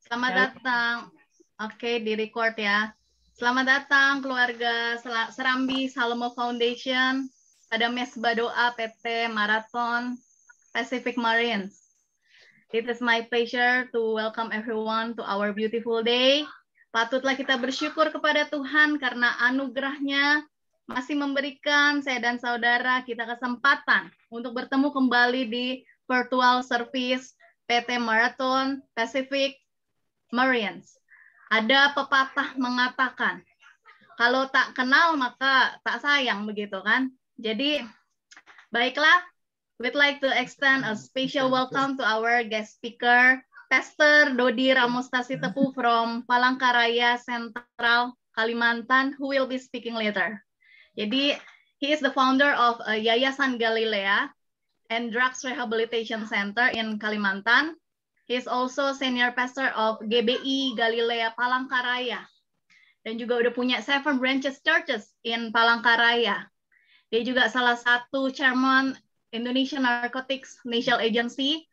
Selamat datang. Oke, di record ya. Selamat datang keluarga Serambi Salomo Foundation pada Mesbah Doa PT Marathon Pacific Marines. It is my pleasure to welcome everyone to our beautiful day. Patutlah kita bersyukur kepada Tuhan karena anugerahnya masih memberikan saya dan saudara kita kesempatan untuk bertemu kembali di virtual service PT Marathon Pacific Marines. Ada pepatah mengatakan, kalau tak kenal maka tak sayang, begitu kan? Jadi, baiklah, we'd like to extend a special welcome to our guest speaker, Pastor Dodi Ramostasi Tepu from Palangkaraya Central, Kalimantan, who will be speaking later. Jadi, he is the founder of Yayasan Galilea and Drugs Rehabilitation Center in Kalimantan. He is also senior pastor of GBI Galilea Palangkaraya. Dan juga udah punya 7 branches churches in Palangkaraya. Dia juga salah satu chairman Indonesian Narcotics National Agency.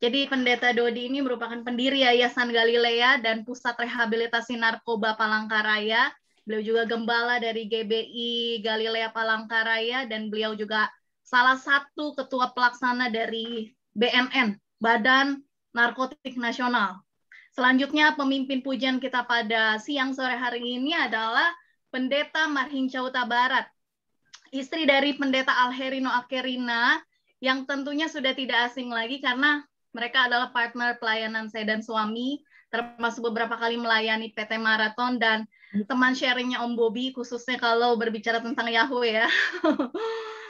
Jadi pendeta Dodi ini merupakan pendiri Yayasan Galilea dan Pusat Rehabilitasi Narkoba Palangkaraya. Beliau juga gembala dari GBI Galilea Palangkaraya dan beliau juga salah satu ketua pelaksana dari BNN, Badan Narkotik Nasional. Selanjutnya pemimpin pujian kita pada siang sore hari ini adalah Pendeta Marhinca Huta Barat, istri dari Pendeta Alherino Akerina, yang tentunya sudah tidak asing lagi karena mereka adalah partner pelayanan saya dan suami, termasuk beberapa kali melayani PT Marathon dan teman sharingnya Om Bobi, khususnya kalau berbicara tentang Yahweh ya,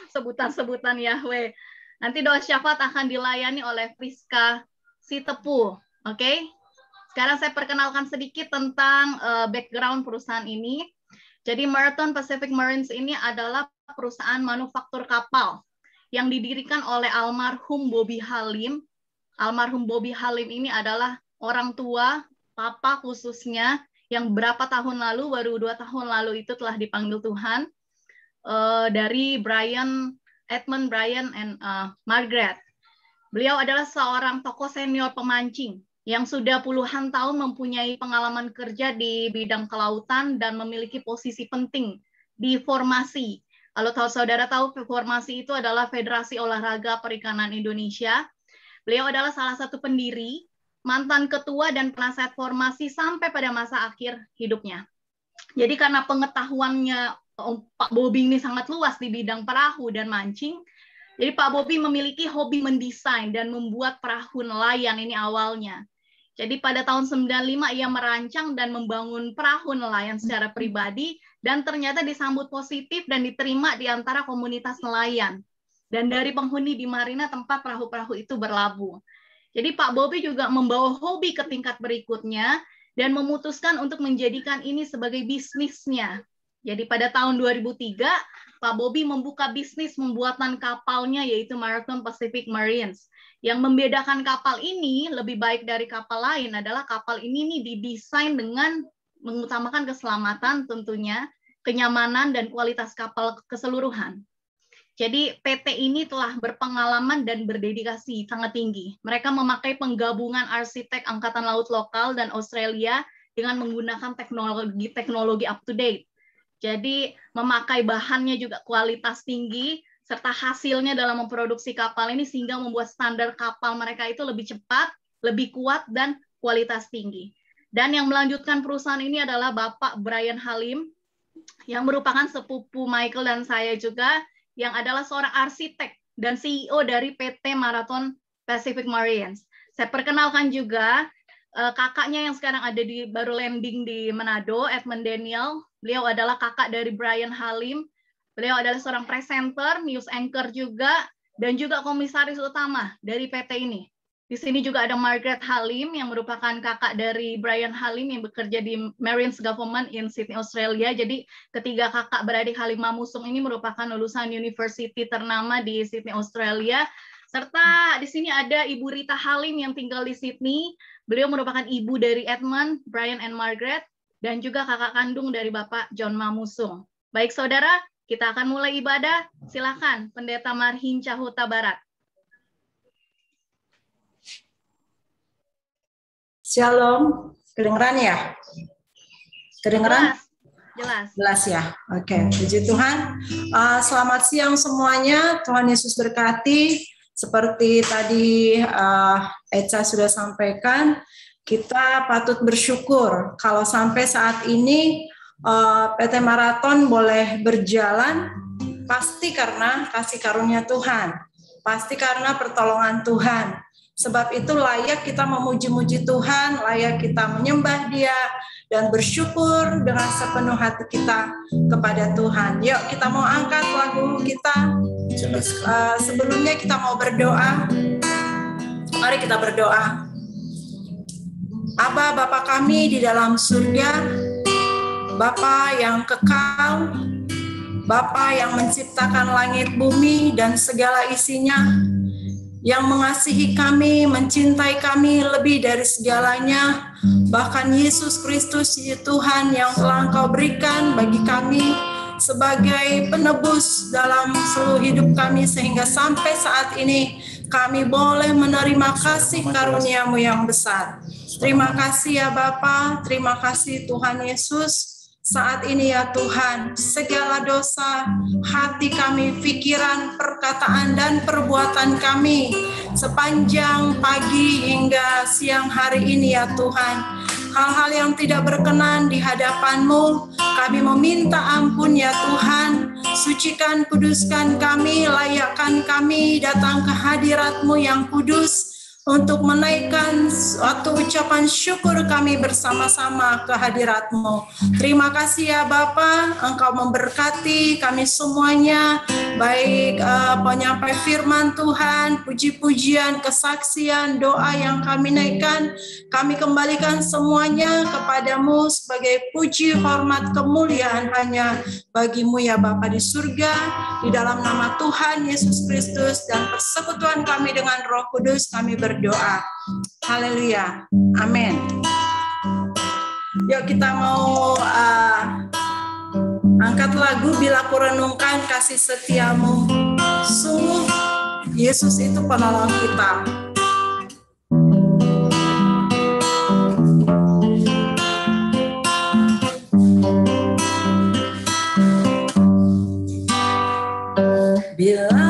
sebutan-sebutan Yahweh. Nanti doa syafaat akan dilayani oleh Priska Sitepu, oke? Sekarang saya perkenalkan sedikit tentang background perusahaan ini. Jadi Marathon Pacific Marines ini adalah perusahaan manufaktur kapal yang didirikan oleh almarhum Bobby Halim. Almarhum Bobby Halim ini adalah orang tua, papa khususnya, yang berapa tahun lalu, baru 2 tahun lalu itu telah dipanggil Tuhan, dari Edmund Brian and Margaret. Beliau adalah seorang tokoh senior pemancing yang sudah puluhan tahun mempunyai pengalaman kerja di bidang kelautan dan memiliki posisi penting di Formasi. Kalau saudara tahu, Formasi itu adalah Federasi Olahraga Perikanan Indonesia. Beliau adalah salah satu pendiri, mantan ketua dan penasihat Formasi sampai pada masa akhir hidupnya. Jadi karena pengetahuannya Pak Bobi ini sangat luas di bidang perahu dan mancing, jadi Pak Bobi memiliki hobi mendesain dan membuat perahu nelayan ini awalnya. Jadi pada tahun 95 ia merancang dan membangun perahu nelayan secara pribadi dan ternyata disambut positif dan diterima di antara komunitas nelayan. Dan dari penghuni di marina tempat perahu-perahu itu berlabuh. Jadi Pak Bobi juga membawa hobi ke tingkat berikutnya dan memutuskan untuk menjadikan ini sebagai bisnisnya. Jadi pada tahun 2003, Pak Bobi membuka bisnis pembuatan kapalnya yaitu Marathon Pacific Marines. Yang membedakan kapal ini lebih baik dari kapal lain adalah kapal ini nih didesain dengan mengutamakan keselamatan tentunya, kenyamanan dan kualitas kapal keseluruhan. Jadi PT ini telah berpengalaman dan berdedikasi sangat tinggi. Mereka memakai penggabungan arsitek Angkatan Laut lokal dan Australia dengan menggunakan teknologi up to date. Jadi memakai bahannya juga kualitas tinggi, serta hasilnya dalam memproduksi kapal ini sehingga membuat standar kapal mereka itu lebih cepat, lebih kuat, dan kualitas tinggi. Dan yang melanjutkan perusahaan ini adalah Bapak Brian Halim, yang merupakan sepupu Michael dan saya juga, yang adalah seorang arsitek dan CEO dari PT Marathon Pacific Marines. Saya perkenalkan juga kakaknya yang sekarang ada baru landing di Manado, Edmund Daniel. Beliau adalah kakak dari Brian Halim. Beliau adalah seorang presenter, news anchor juga, dan juga komisaris utama dari PT ini. Di sini juga ada Margaret Halim yang merupakan kakak dari Brian Halim yang bekerja di Marines Government in Sydney, Australia. Jadi ketiga kakak beradik Halim Mamusung ini merupakan lulusan university ternama di Sydney, Australia. Serta di sini ada Ibu Rita Halim yang tinggal di Sydney. Beliau merupakan ibu dari Edmund, Brian, and Margaret, dan juga kakak kandung dari Bapak John Mamusung. Baik saudara, kita akan mulai ibadah. Silakan Pendeta Marhinca Huta Barat. Shalom. Kedengeran ya? Kedengeran? Jelas ya. Oke, puji Tuhan. Selamat siang semuanya. Tuhan Yesus berkati. Seperti tadi Eca sudah sampaikan, kita patut bersyukur kalau sampai saat ini PT Maraton boleh berjalan, pasti karena kasih karunia Tuhan, pasti karena pertolongan Tuhan. Sebab itu layak kita memuji-muji Tuhan, layak kita menyembah Dia, dan bersyukur dengan sepenuh hati kita kepada Tuhan. Yuk kita mau angkat lagu kita. Sebelumnya kita mau berdoa. Mari kita berdoa. Aba, Bapa kami di dalam surga, Bapa yang kekal, Bapa yang menciptakan langit bumi dan segala isinya, yang mengasihi kami, mencintai kami lebih dari segalanya, bahkan Yesus Kristus Tuhan yang telah Engkau berikan bagi kami sebagai penebus dalam seluruh hidup kami, sehingga sampai saat ini kami boleh menerima kasih karunia-Mu yang besar. Terima kasih ya Bapa, terima kasih Tuhan Yesus. Saat ini ya Tuhan, segala dosa, hati kami, pikiran, perkataan, dan perbuatan kami sepanjang pagi hingga siang hari ini ya Tuhan, hal-hal yang tidak berkenan di hadapan-Mu, kami meminta ampun ya Tuhan. Sucikan, kuduskan kami, layakkan kami datang ke hadirat-Mu yang kudus, untuk menaikkan suatu ucapan syukur kami bersama-sama ke hadirat-Mu. Terima kasih ya Bapa, Engkau memberkati kami semuanya, baik penyampai firman Tuhan, puji-pujian, kesaksian, doa yang kami naikkan, kami kembalikan semuanya kepada-Mu sebagai puji, hormat, kemuliaan hanya bagi-Mu ya Bapa di surga, di dalam nama Tuhan Yesus Kristus dan persekutuan kami dengan Roh Kudus kami berdoa. Haleluya. Amin. Yuk kita mau angkat lagu Bila Ku Renungkan Kasih Setiamu. Sungguh Yesus itu penolong kita. Bila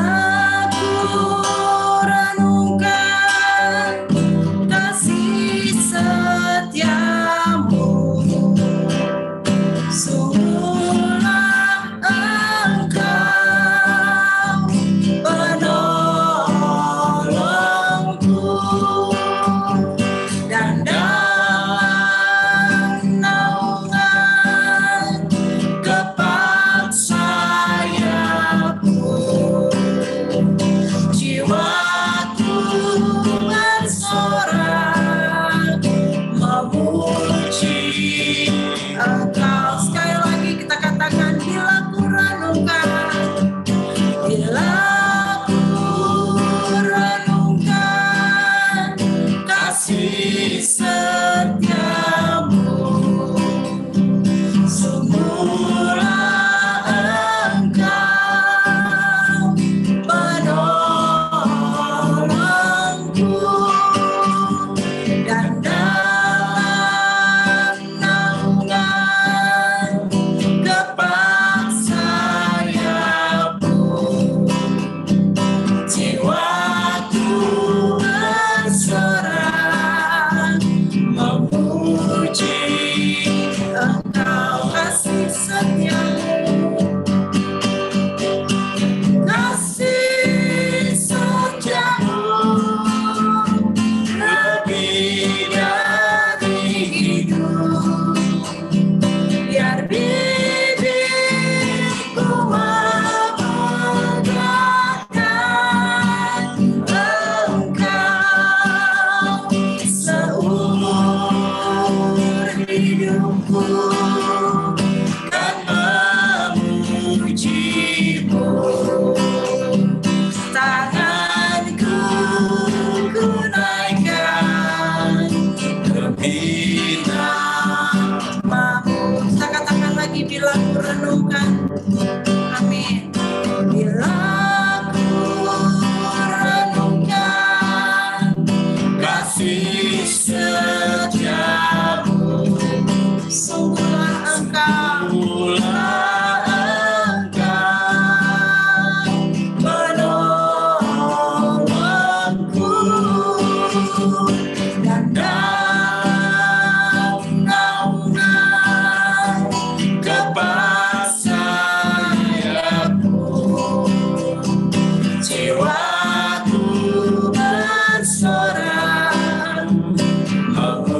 kasih setia.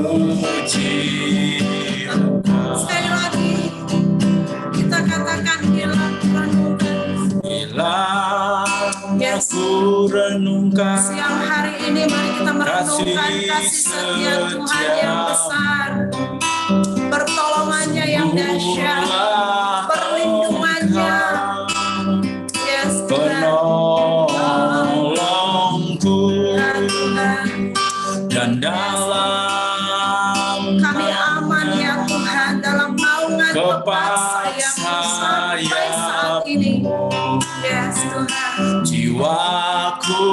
memuji Engkau. Sekali lagi kita katakan bila aku renungkan siang hari ini, mari kita merenungkan kasih setia Tuhan yang besar, pertolongannya yang dahsyat, perlindungannya, yes, penolongku, dan dalam kami aman ya Tuhan dalam naungan Bapa yang sampai saat ini. Yes Tuhan. Jiwaku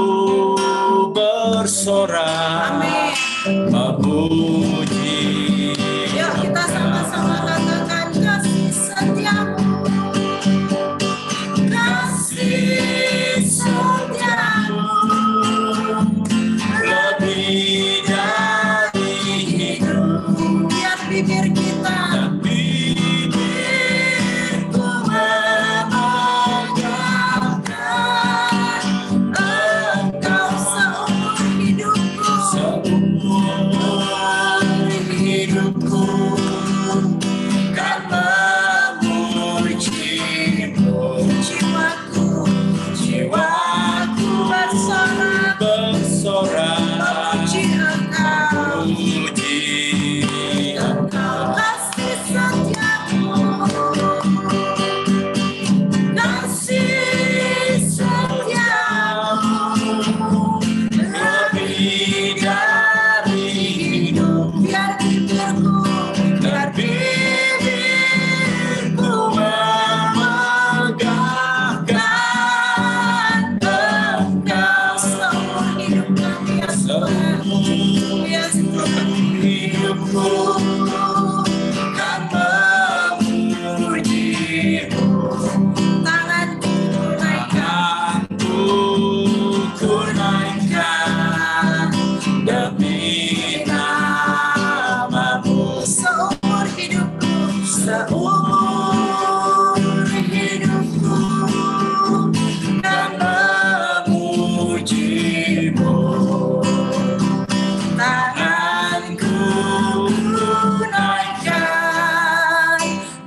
bersorak, Amin. memuji. Yuk kita sama-sama katakan kasih setiamu, kasih setiamu Lebih dari hidup, biar bibir kita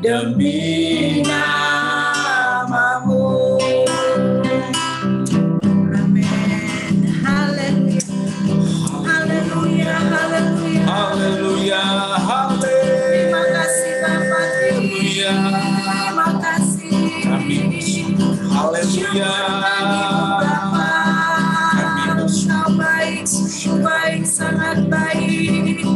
demi namamu. Amin. Haleluya. Haleluya. Haleluya. Haleluya. Terima kasih Bapa. Haleluya. Terima kasih. Kami haleluya. Engkau baik, baik, sangat baik.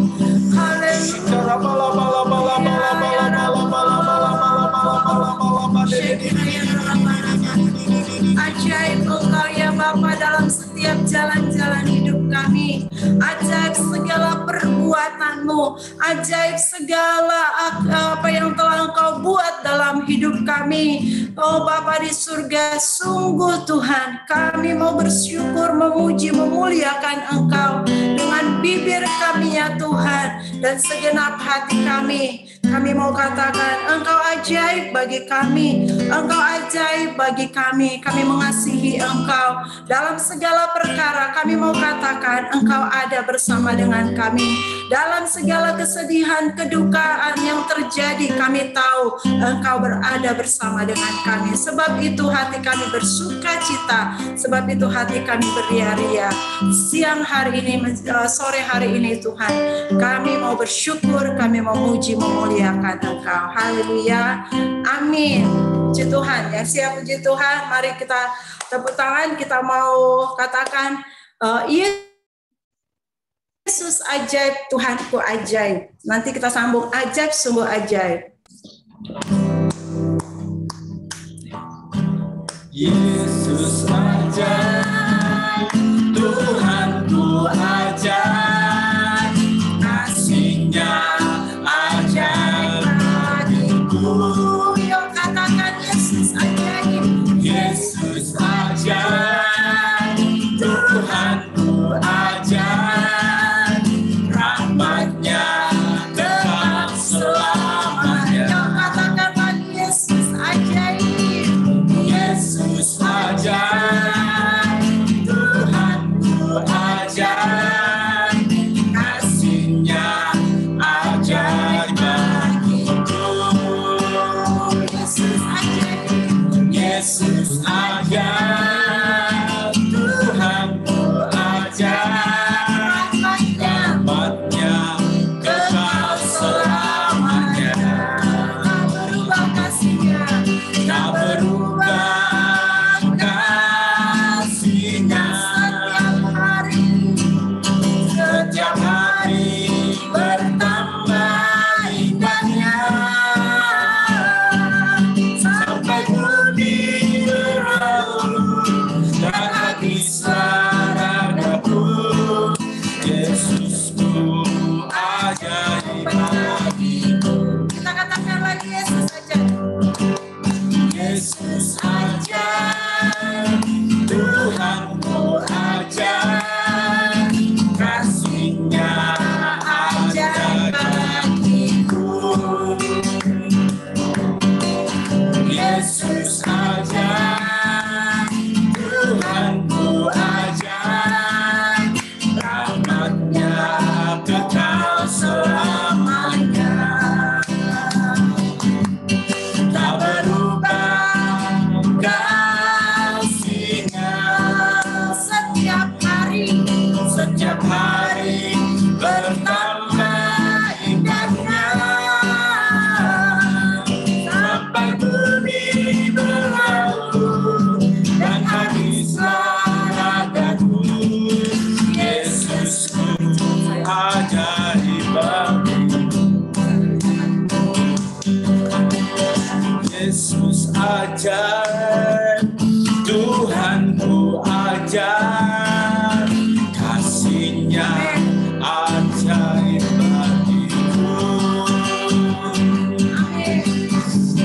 Ajaib Engkau ya Bapa dalam setiap jalan-jalan hidup kami. Ajaib segala perbuatan-Mu. Ajaib segala apa yang telah Engkau buat dalam hidup kami. Oh Bapa di surga, sungguh Tuhan, kami mau bersyukur, memuji, memuliakan Engkau dengan bibir kami ya Tuhan, dan segenap hati kami. Kami mau katakan Engkau ajaib bagi kami, Engkau ajaib bagi kami. Kami mengasihi Engkau dalam segala perkara. Kami mau katakan Engkau ada bersama dengan kami dalam segala kesedihan, kedukaan yang terjadi. Kami tahu Engkau berada bersama dengan kami. Sebab itu hati kami bersuka cita, sebab itu hati kami beria-ria. Siang hari ini, sore hari ini Tuhan, kami mau bersyukur, kami mau memuji, memuliakan Engkau. Haleluya. Amin. Puji Tuhan ya, siap puji Tuhan. Mari kita tepuk tangan, kita mau katakan Yesus ajaib, Tuhanku ajaib. Nanti kita sambung ajaib, sungguh ajaib. Yesus ajaib, Tuhanku ajaib, kasih-Nya ajaib bagiku. Yuk katakan Yesus ajaib. Yesus ajaib, Tuhanku ajaib, rahmat-Nya kekal selamanya. Yuk katakan lagi Yesus ajaib. Yesus ajaib, Tuhanku ajaib, kasih-Nya bagiku. Kita katakan lagi, Yesus ajaib. Yesus ajaib, Tuhanku ajaib, kasih-Nya ajaib bagiku. Yesus ajaib, Tuhanku ajaib, rahmat-Nya kekal selamanya. Tak berubah kasih-Nya, setiap hari bertambah indahnya. Sampai bumi berlalu dan habislah ragaku, Yesusku ajaib bagiku. Yesus ajaib, Tuhanku ajaib, kasih-Nya ajaib bagiku.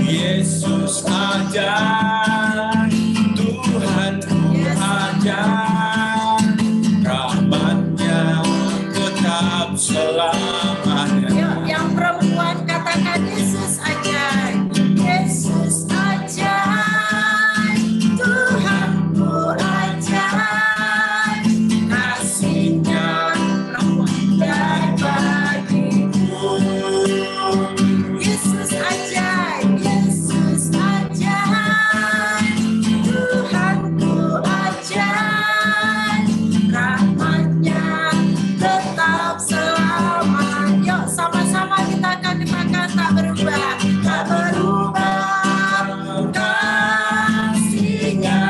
Yesus ajaib, Tuhanku ajaib, rahmat-Nya tetap selamanya. Yuk, yang perempuan katakan Yesus ajaib. Yesus ajaib, Tuhanku ajaib, kasih-Nya ajaib bagiku. Yesus ajaib, Yesus ajaib, Tuhanku ajaib, rahmat-Nya tetap selamanya. Yuk, sama-sama kita katakan tak berubah, tak berubah kasih-Nya.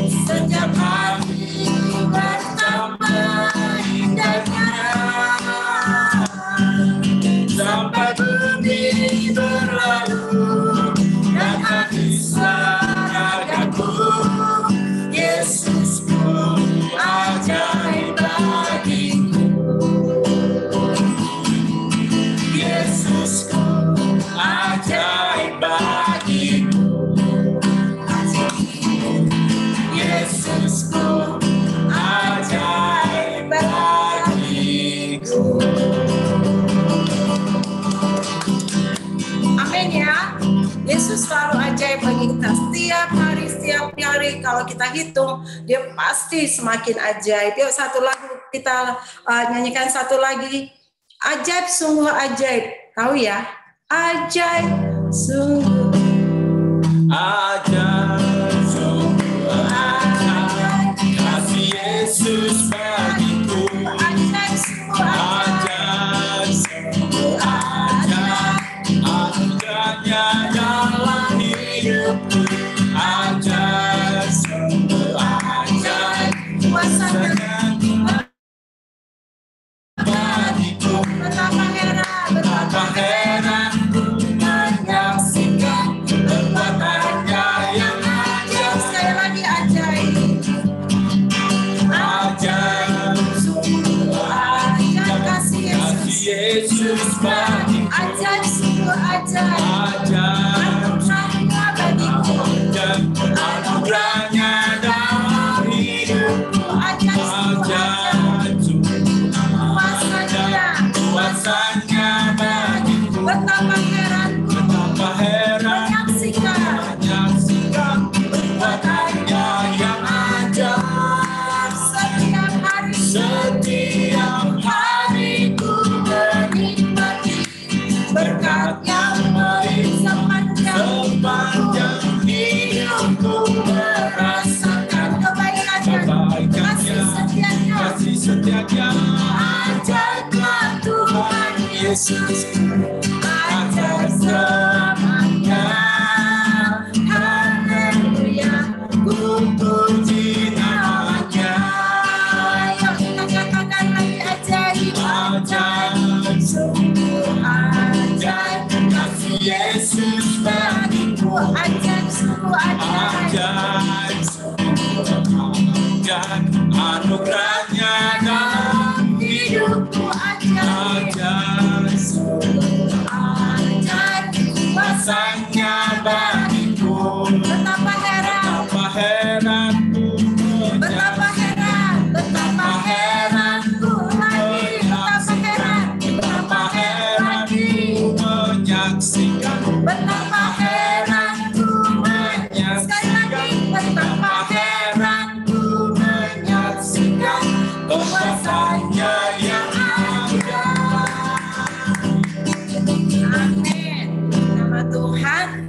Setiap hari bertambah indahnya. Sampai bumi berlalu dan habislah ragaku, Yesusku ajaib bagiku. Yesusku ajaib bagiku. Yesusku ajaib bagiku. Amin ya. Yesus selalu ajaib bagi kita. Setiap hari kalau kita hitung, dia pasti semakin ajaib. Yuk, satu lagu kita nyanyikan satu lagi. Ajaib, sungguh ajaib. Tahu ya? Ajaib, sungguh Ajaib, sungguh ajaib, kasih Yesus bagiku. ajaib, sungguh ajaib. Ajaib, sungguh ajaib, anugerahnya dalam hidupku. Ajaib, sungguh ajaib, Kuasanya bagiku. betapa heran Ku menyaksikan perbuatannya yang ajaib. sekali lagi ajaib. Ajaib, Sungguh ajaib kasih Yesus. Yesus bagiku. Ajaib, sungguh ajaib. Ajaib, Anugerahnya bagiku. dan anugerahnya dalam hidupku. Ajaib, sungguh ajaib. Kuasanya Kuasanya bagiku. betapa heranku Betapa heran menyaksikan perbuatannya yang ajaib. setiap hari ku menikmati berkat yang sepanjang hidupku merasakan kebaikannya, kasih setianya. Ajaiblah Tuhan Yesus, ajaib selamanya. Haleluya, ku puji namanya. Ayo kita katakan lagi ajaib, ajaib, sungguh ajaib. Kasih Yesus bagiku, ajaib, sungguh ajaib. Ajaib, sungguh ajaib, anugerahnya dalam Hidupku ajaib. Tuhan,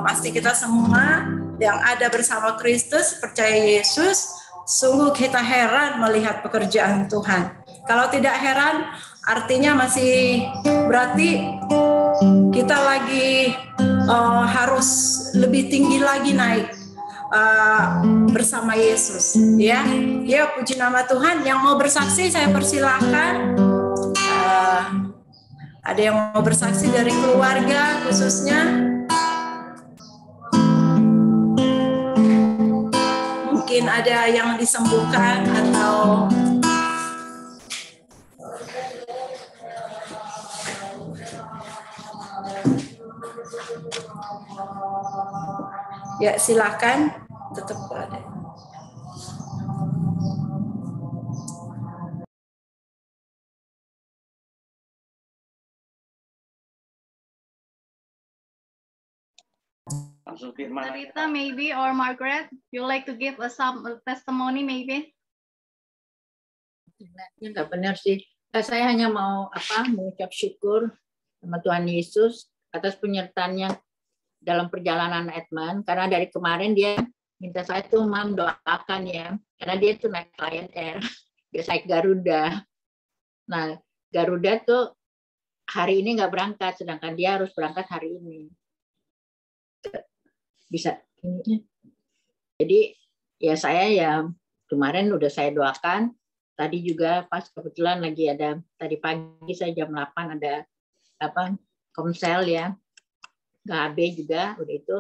pasti kita semua yang ada bersama Kristus, percaya Yesus, sungguh kita heran melihat pekerjaan Tuhan. Kalau tidak heran, artinya masih berarti kita lagi harus lebih tinggi lagi naik bersama Yesus, ya. Ya, puji nama Tuhan. Yang mau bersaksi saya persilahkan. Ada yang mau bersaksi dari keluarga khususnya? Mungkin ada yang disembuhkan atau ya, silakan, tetap ada. Rita, maybe, or Margaret, you like to give us some testimony, maybe? Ya, nggak benar sih. Saya hanya mau mengucap syukur sama Tuhan Yesus atas penyertaannya dalam perjalanan Edmund, karena dari kemarin dia minta saya tuh doakan ya, karena dia tuh naik Lion Air, dia naik Garuda. Nah, Garuda tuh hari ini nggak berangkat, sedangkan dia harus berangkat hari ini. Bisa ini. Jadi ya saya ya kemarin udah saya doakan. Tadi juga pas kebetulan lagi ada, tadi pagi saya jam 8 ada komsel ya, KB juga, udah itu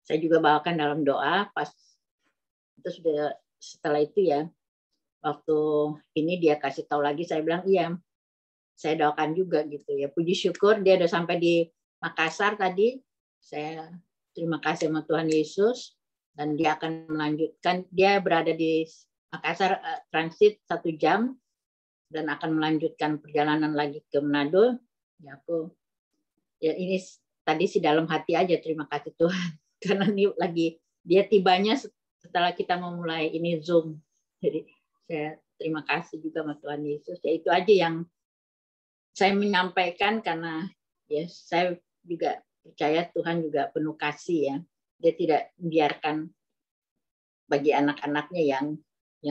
saya juga bawakan dalam doa. Pas itu sudah setelah itu ya, waktu ini dia kasih tahu lagi, saya bilang iya, saya doakan juga gitu ya. Puji syukur dia udah sampai di Makassar tadi. Saya terima kasih sama Tuhan Yesus, dan dia akan melanjutkan. Dia berada di Makassar transit 1 jam dan akan melanjutkan perjalanan lagi ke Manado. Ya ini tadi sih dalam hati aja terima kasih Tuhan, karena ini lagi dia tibanya setelah kita memulai ini Zoom. Jadi saya terima kasih juga sama Tuhan Yesus. Ya itu aja yang saya menyampaikan, karena ya saya juga percaya Tuhan juga penuh kasih ya. Dia tidak membiarkan bagi anak-anaknya yang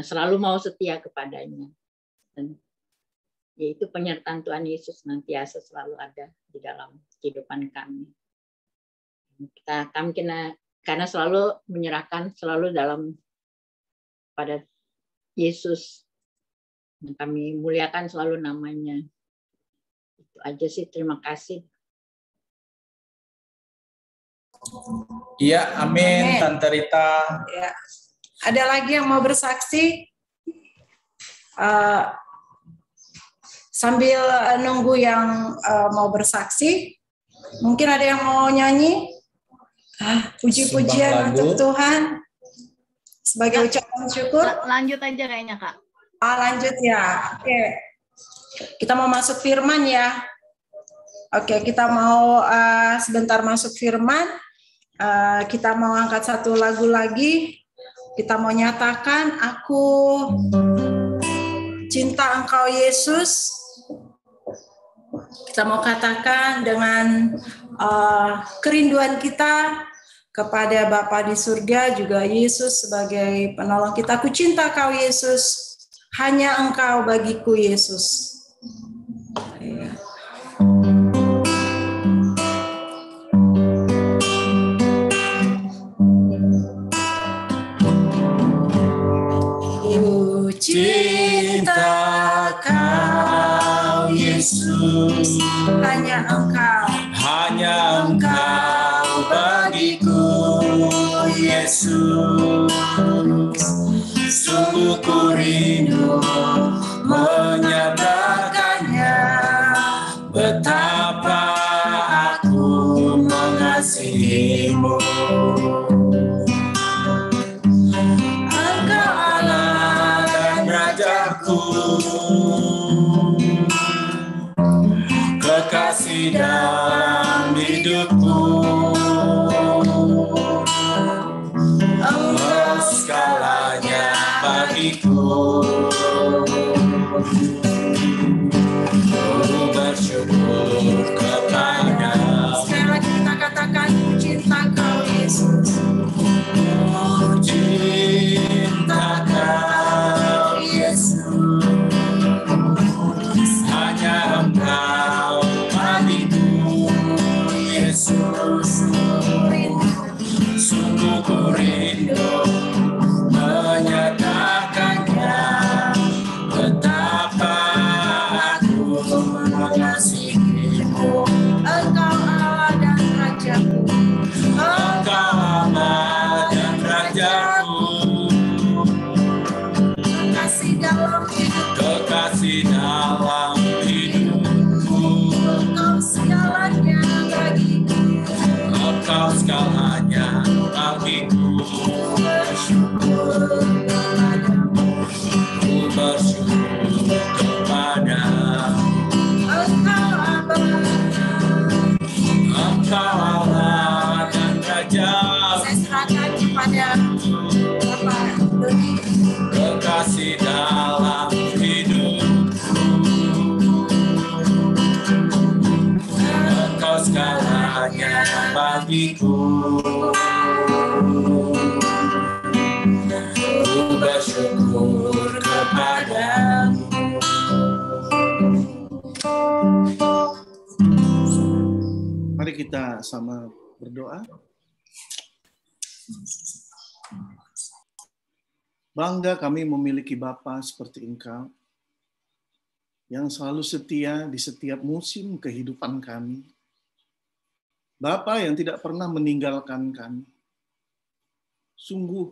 selalu mau setia kepadanya. Dan yaitu penyertaan Tuhan Yesus nantiasa selalu ada di dalam kehidupan kami. Kami karena selalu menyerahkan selalu dalam pada Yesus. Kami muliakan selalu namanya. Itu aja sih, terima kasih. Iya, amin, Tante Rita. Ya. Ada lagi yang mau bersaksi? Sambil nunggu yang mau bersaksi, mungkin ada yang mau nyanyi? Puji-pujian untuk Tuhan sebagai ucapan syukur. Lanjut aja kayaknya, Kak. Lanjut ya. Oke. Kita mau masuk firman ya. Oke, kita mau sebentar masuk firman. Kita mau angkat satu lagu lagi. Kita mau nyatakan, aku cinta Engkau Yesus. Kita mau katakan dengan kerinduan kita kepada Bapa di surga, juga Yesus sebagai penolong kita. Aku cinta Kau Yesus, hanya Engkau bagiku Yesus. Cinta Kau Yesus, hanya Engkau bagiku Yesus. Sungguh ku rindu menyatakannya, betapa aku mengasihimu. Engkau Allah dan Rajaku, kekasih dalam hidupku. Engkau segalanya bagiku. Ku bersyukur kepada. Sekali lagi kita bagiku. Ku bersyukur kepadamu. Mari kita sama berdoa. Bangga kami memiliki Bapa seperti Engkau, yang selalu setia di setiap musim kehidupan kami. Bapa yang tidak pernah meninggalkan kami. Sungguh,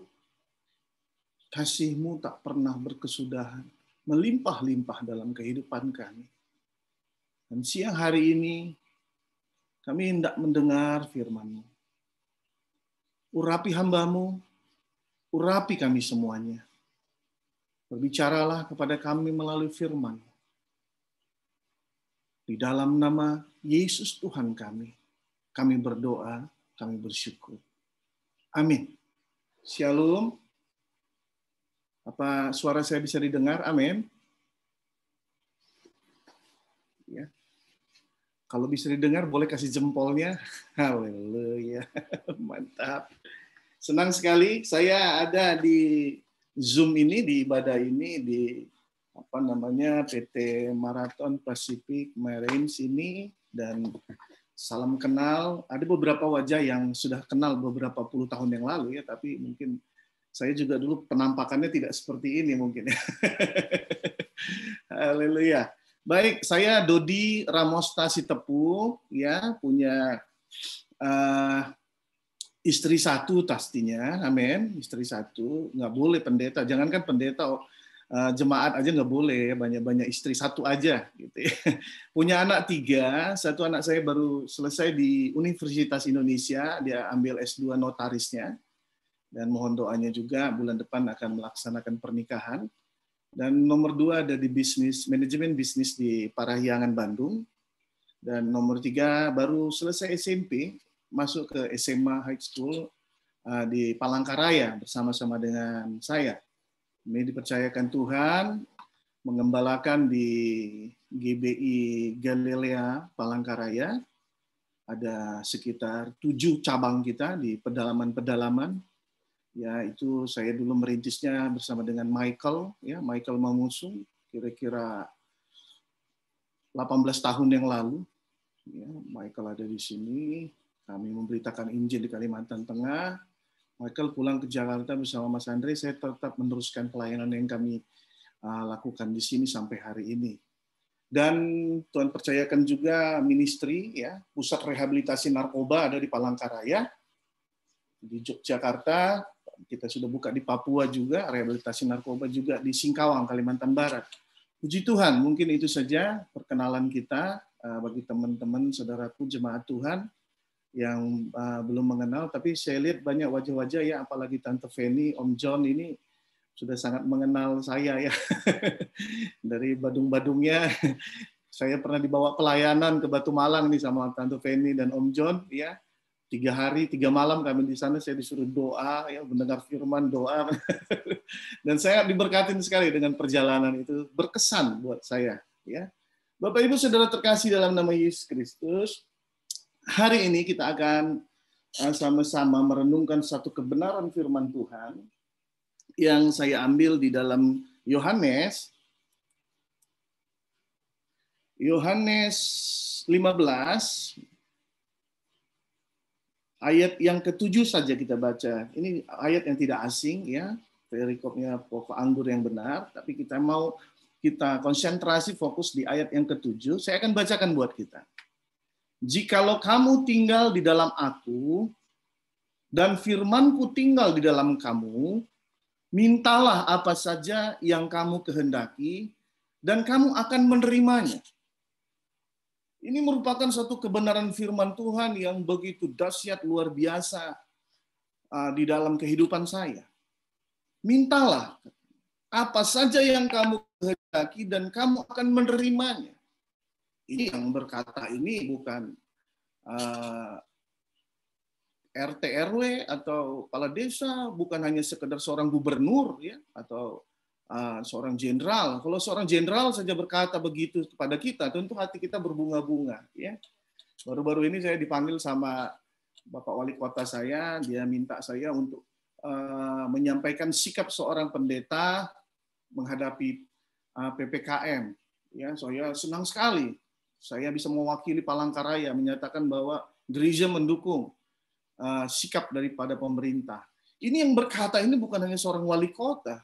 kasih-Mu tak pernah berkesudahan, melimpah-limpah dalam kehidupan kami. Dan siang hari ini, kami hendak mendengar firman-Mu. Urapi hamba-Mu, urapi kami semuanya. Berbicaralah kepada kami melalui firman. Di dalam nama Yesus Tuhan kami berdoa, kami bersyukur. Amin. Shalom. Apa suara saya bisa didengar? Amin. Ya. Kalau bisa didengar, boleh kasih jempolnya. Haleluya. Mantap. Senang sekali saya ada di Zoom ini, di ibadah ini, di PT Marathon Pacific Marines ini, dan salam kenal. Ada beberapa wajah yang sudah kenal beberapa puluh tahun yang lalu ya, tapi mungkin saya juga dulu penampakannya tidak seperti ini mungkin. Haleluya. Baik, saya Dodi Ramosta Sitepu, ya, punya istri satu pastinya, amin. Istri satu, nggak boleh pendeta. Jangankan pendeta, jemaat aja nggak boleh, banyak-banyak istri, satu aja. Gitu ya. Punya anak 3, satu anak saya baru selesai di Universitas Indonesia, dia ambil S2 notarisnya. Dan mohon doanya juga bulan depan akan melaksanakan pernikahan. Dan nomor 2 ada di manajemen bisnis di Parahyangan, Bandung. Dan nomor 3 baru selesai SMP, masuk ke SMA High School di Palangkaraya bersama-sama dengan saya. Ini dipercayakan Tuhan mengembalakan di GBI Galilea Palangkaraya. Ada sekitar 7 cabang kita di pedalaman-pedalaman. Ya, itu saya dulu merintisnya bersama dengan Michael Mamusung, kira-kira 18 tahun yang lalu. Ya, Michael ada di sini. Kami memberitakan Injil di Kalimantan Tengah. Michael pulang ke Jakarta bersama Mas Andre. Saya tetap meneruskan pelayanan yang kami lakukan di sini sampai hari ini. Dan Tuhan percayakan juga ministry, ya, pusat rehabilitasi narkoba ada di Palangkaraya, di Yogyakarta. Kita sudah buka di Papua juga, rehabilitasi narkoba juga di Singkawang, Kalimantan Barat. Puji Tuhan, mungkin itu saja perkenalan kita bagi teman-teman, saudaraku, jemaat Tuhan yang belum mengenal, tapi saya lihat banyak wajah-wajah ya, apalagi Tante Feni, Om John ini sudah sangat mengenal saya ya. Dari badung-badungnya, saya pernah dibawa pelayanan ke Batu Malang nih sama Tante Feni dan Om John ya. 3 hari 3 malam kami di sana, saya disuruh doa ya, mendengar firman, doa. Dan saya diberkatin sekali dengan perjalanan itu, berkesan buat saya ya. Bapak Ibu Saudara terkasih dalam nama Yesus Kristus, hari ini kita akan sama-sama merenungkan satu kebenaran firman Tuhan yang saya ambil di dalam Yohanes 15 ayat yang ke-7 saja kita baca. Ini ayat yang tidak asing ya, perikopnya pokok anggur yang benar, tapi kita konsentrasi fokus di ayat yang ke-7. Saya akan bacakan buat kita. Jikalau kamu tinggal di dalam aku, dan firman-Ku tinggal di dalam kamu, mintalah apa saja yang kamu kehendaki, dan kamu akan menerimanya. Ini merupakan suatu kebenaran firman Tuhan yang begitu dahsyat, luar biasa di dalam kehidupan saya. Mintalah apa saja yang kamu kehendaki, dan kamu akan menerimanya. Ini yang berkata ini bukan RT RW atau kepala desa, bukan hanya sekedar seorang gubernur ya atau seorang jenderal. Kalau seorang jenderal saja berkata begitu kepada kita, tentu hati kita berbunga-bunga ya. Baru-baru ini saya dipanggil sama Bapak Wali Kota saya, dia minta saya untuk menyampaikan sikap seorang pendeta menghadapi PPKM. Ya, saya senang sekali. Saya bisa mewakili Palangkaraya menyatakan bahwa gereja mendukung sikap daripada pemerintah. Ini yang berkata ini bukan hanya seorang wali kota,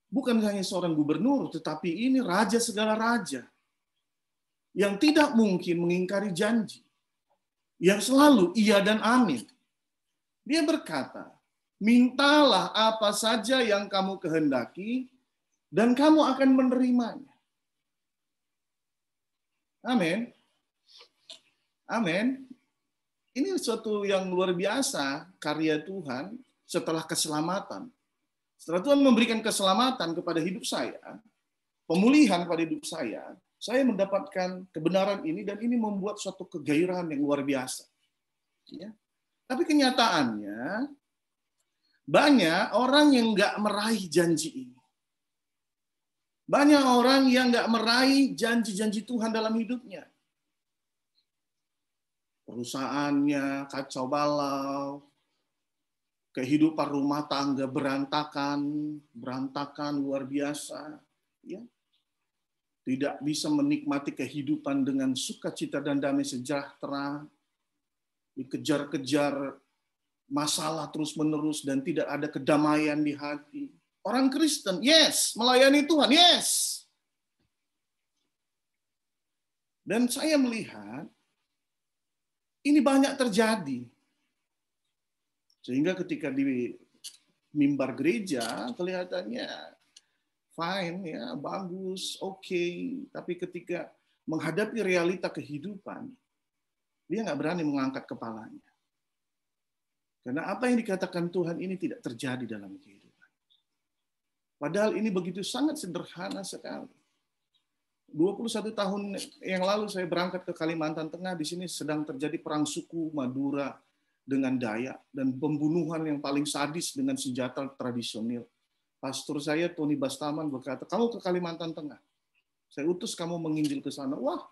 bukan hanya seorang gubernur, tetapi ini raja segala raja yang tidak mungkin mengingkari janji, yang selalu iya dan amin. Dia berkata, mintalah apa saja yang kamu kehendaki, dan kamu akan menerimanya. Amin. Amin. Ini suatu yang luar biasa, karya Tuhan setelah keselamatan. Setelah Tuhan memberikan keselamatan kepada hidup saya, pemulihan pada hidup saya mendapatkan kebenaran ini, dan ini membuat suatu kegairahan yang luar biasa. Ya. Tapi kenyataannya, banyak orang yang nggak meraih janji ini. Banyak orang yang nggak meraih janji-janji Tuhan dalam hidupnya. Perusahaannya kacau balau, kehidupan rumah tangga berantakan luar biasa. Ya. Tidak bisa menikmati kehidupan dengan sukacita dan damai sejahtera, dikejar-kejar masalah terus-menerus dan tidak ada kedamaian di hati. Orang Kristen, yes. Melayani Tuhan, yes. Dan saya melihat ini banyak terjadi. Sehingga ketika di mimbar gereja kelihatannya fine, ya, bagus, oke. Tapi ketika menghadapi realita kehidupan, dia nggak berani mengangkat kepalanya. Karena apa yang dikatakan Tuhan ini tidak terjadi dalam kehidupan. Padahal ini begitu sangat sederhana sekali. 21 tahun yang lalu saya berangkat ke Kalimantan Tengah, di sini sedang terjadi perang suku Madura dengan Dayak dan pembunuhan yang paling sadis dengan senjata tradisional. Pastor saya Tony Bastaman berkata, "Kamu ke Kalimantan Tengah. Saya utus kamu menginjil ke sana." Wah,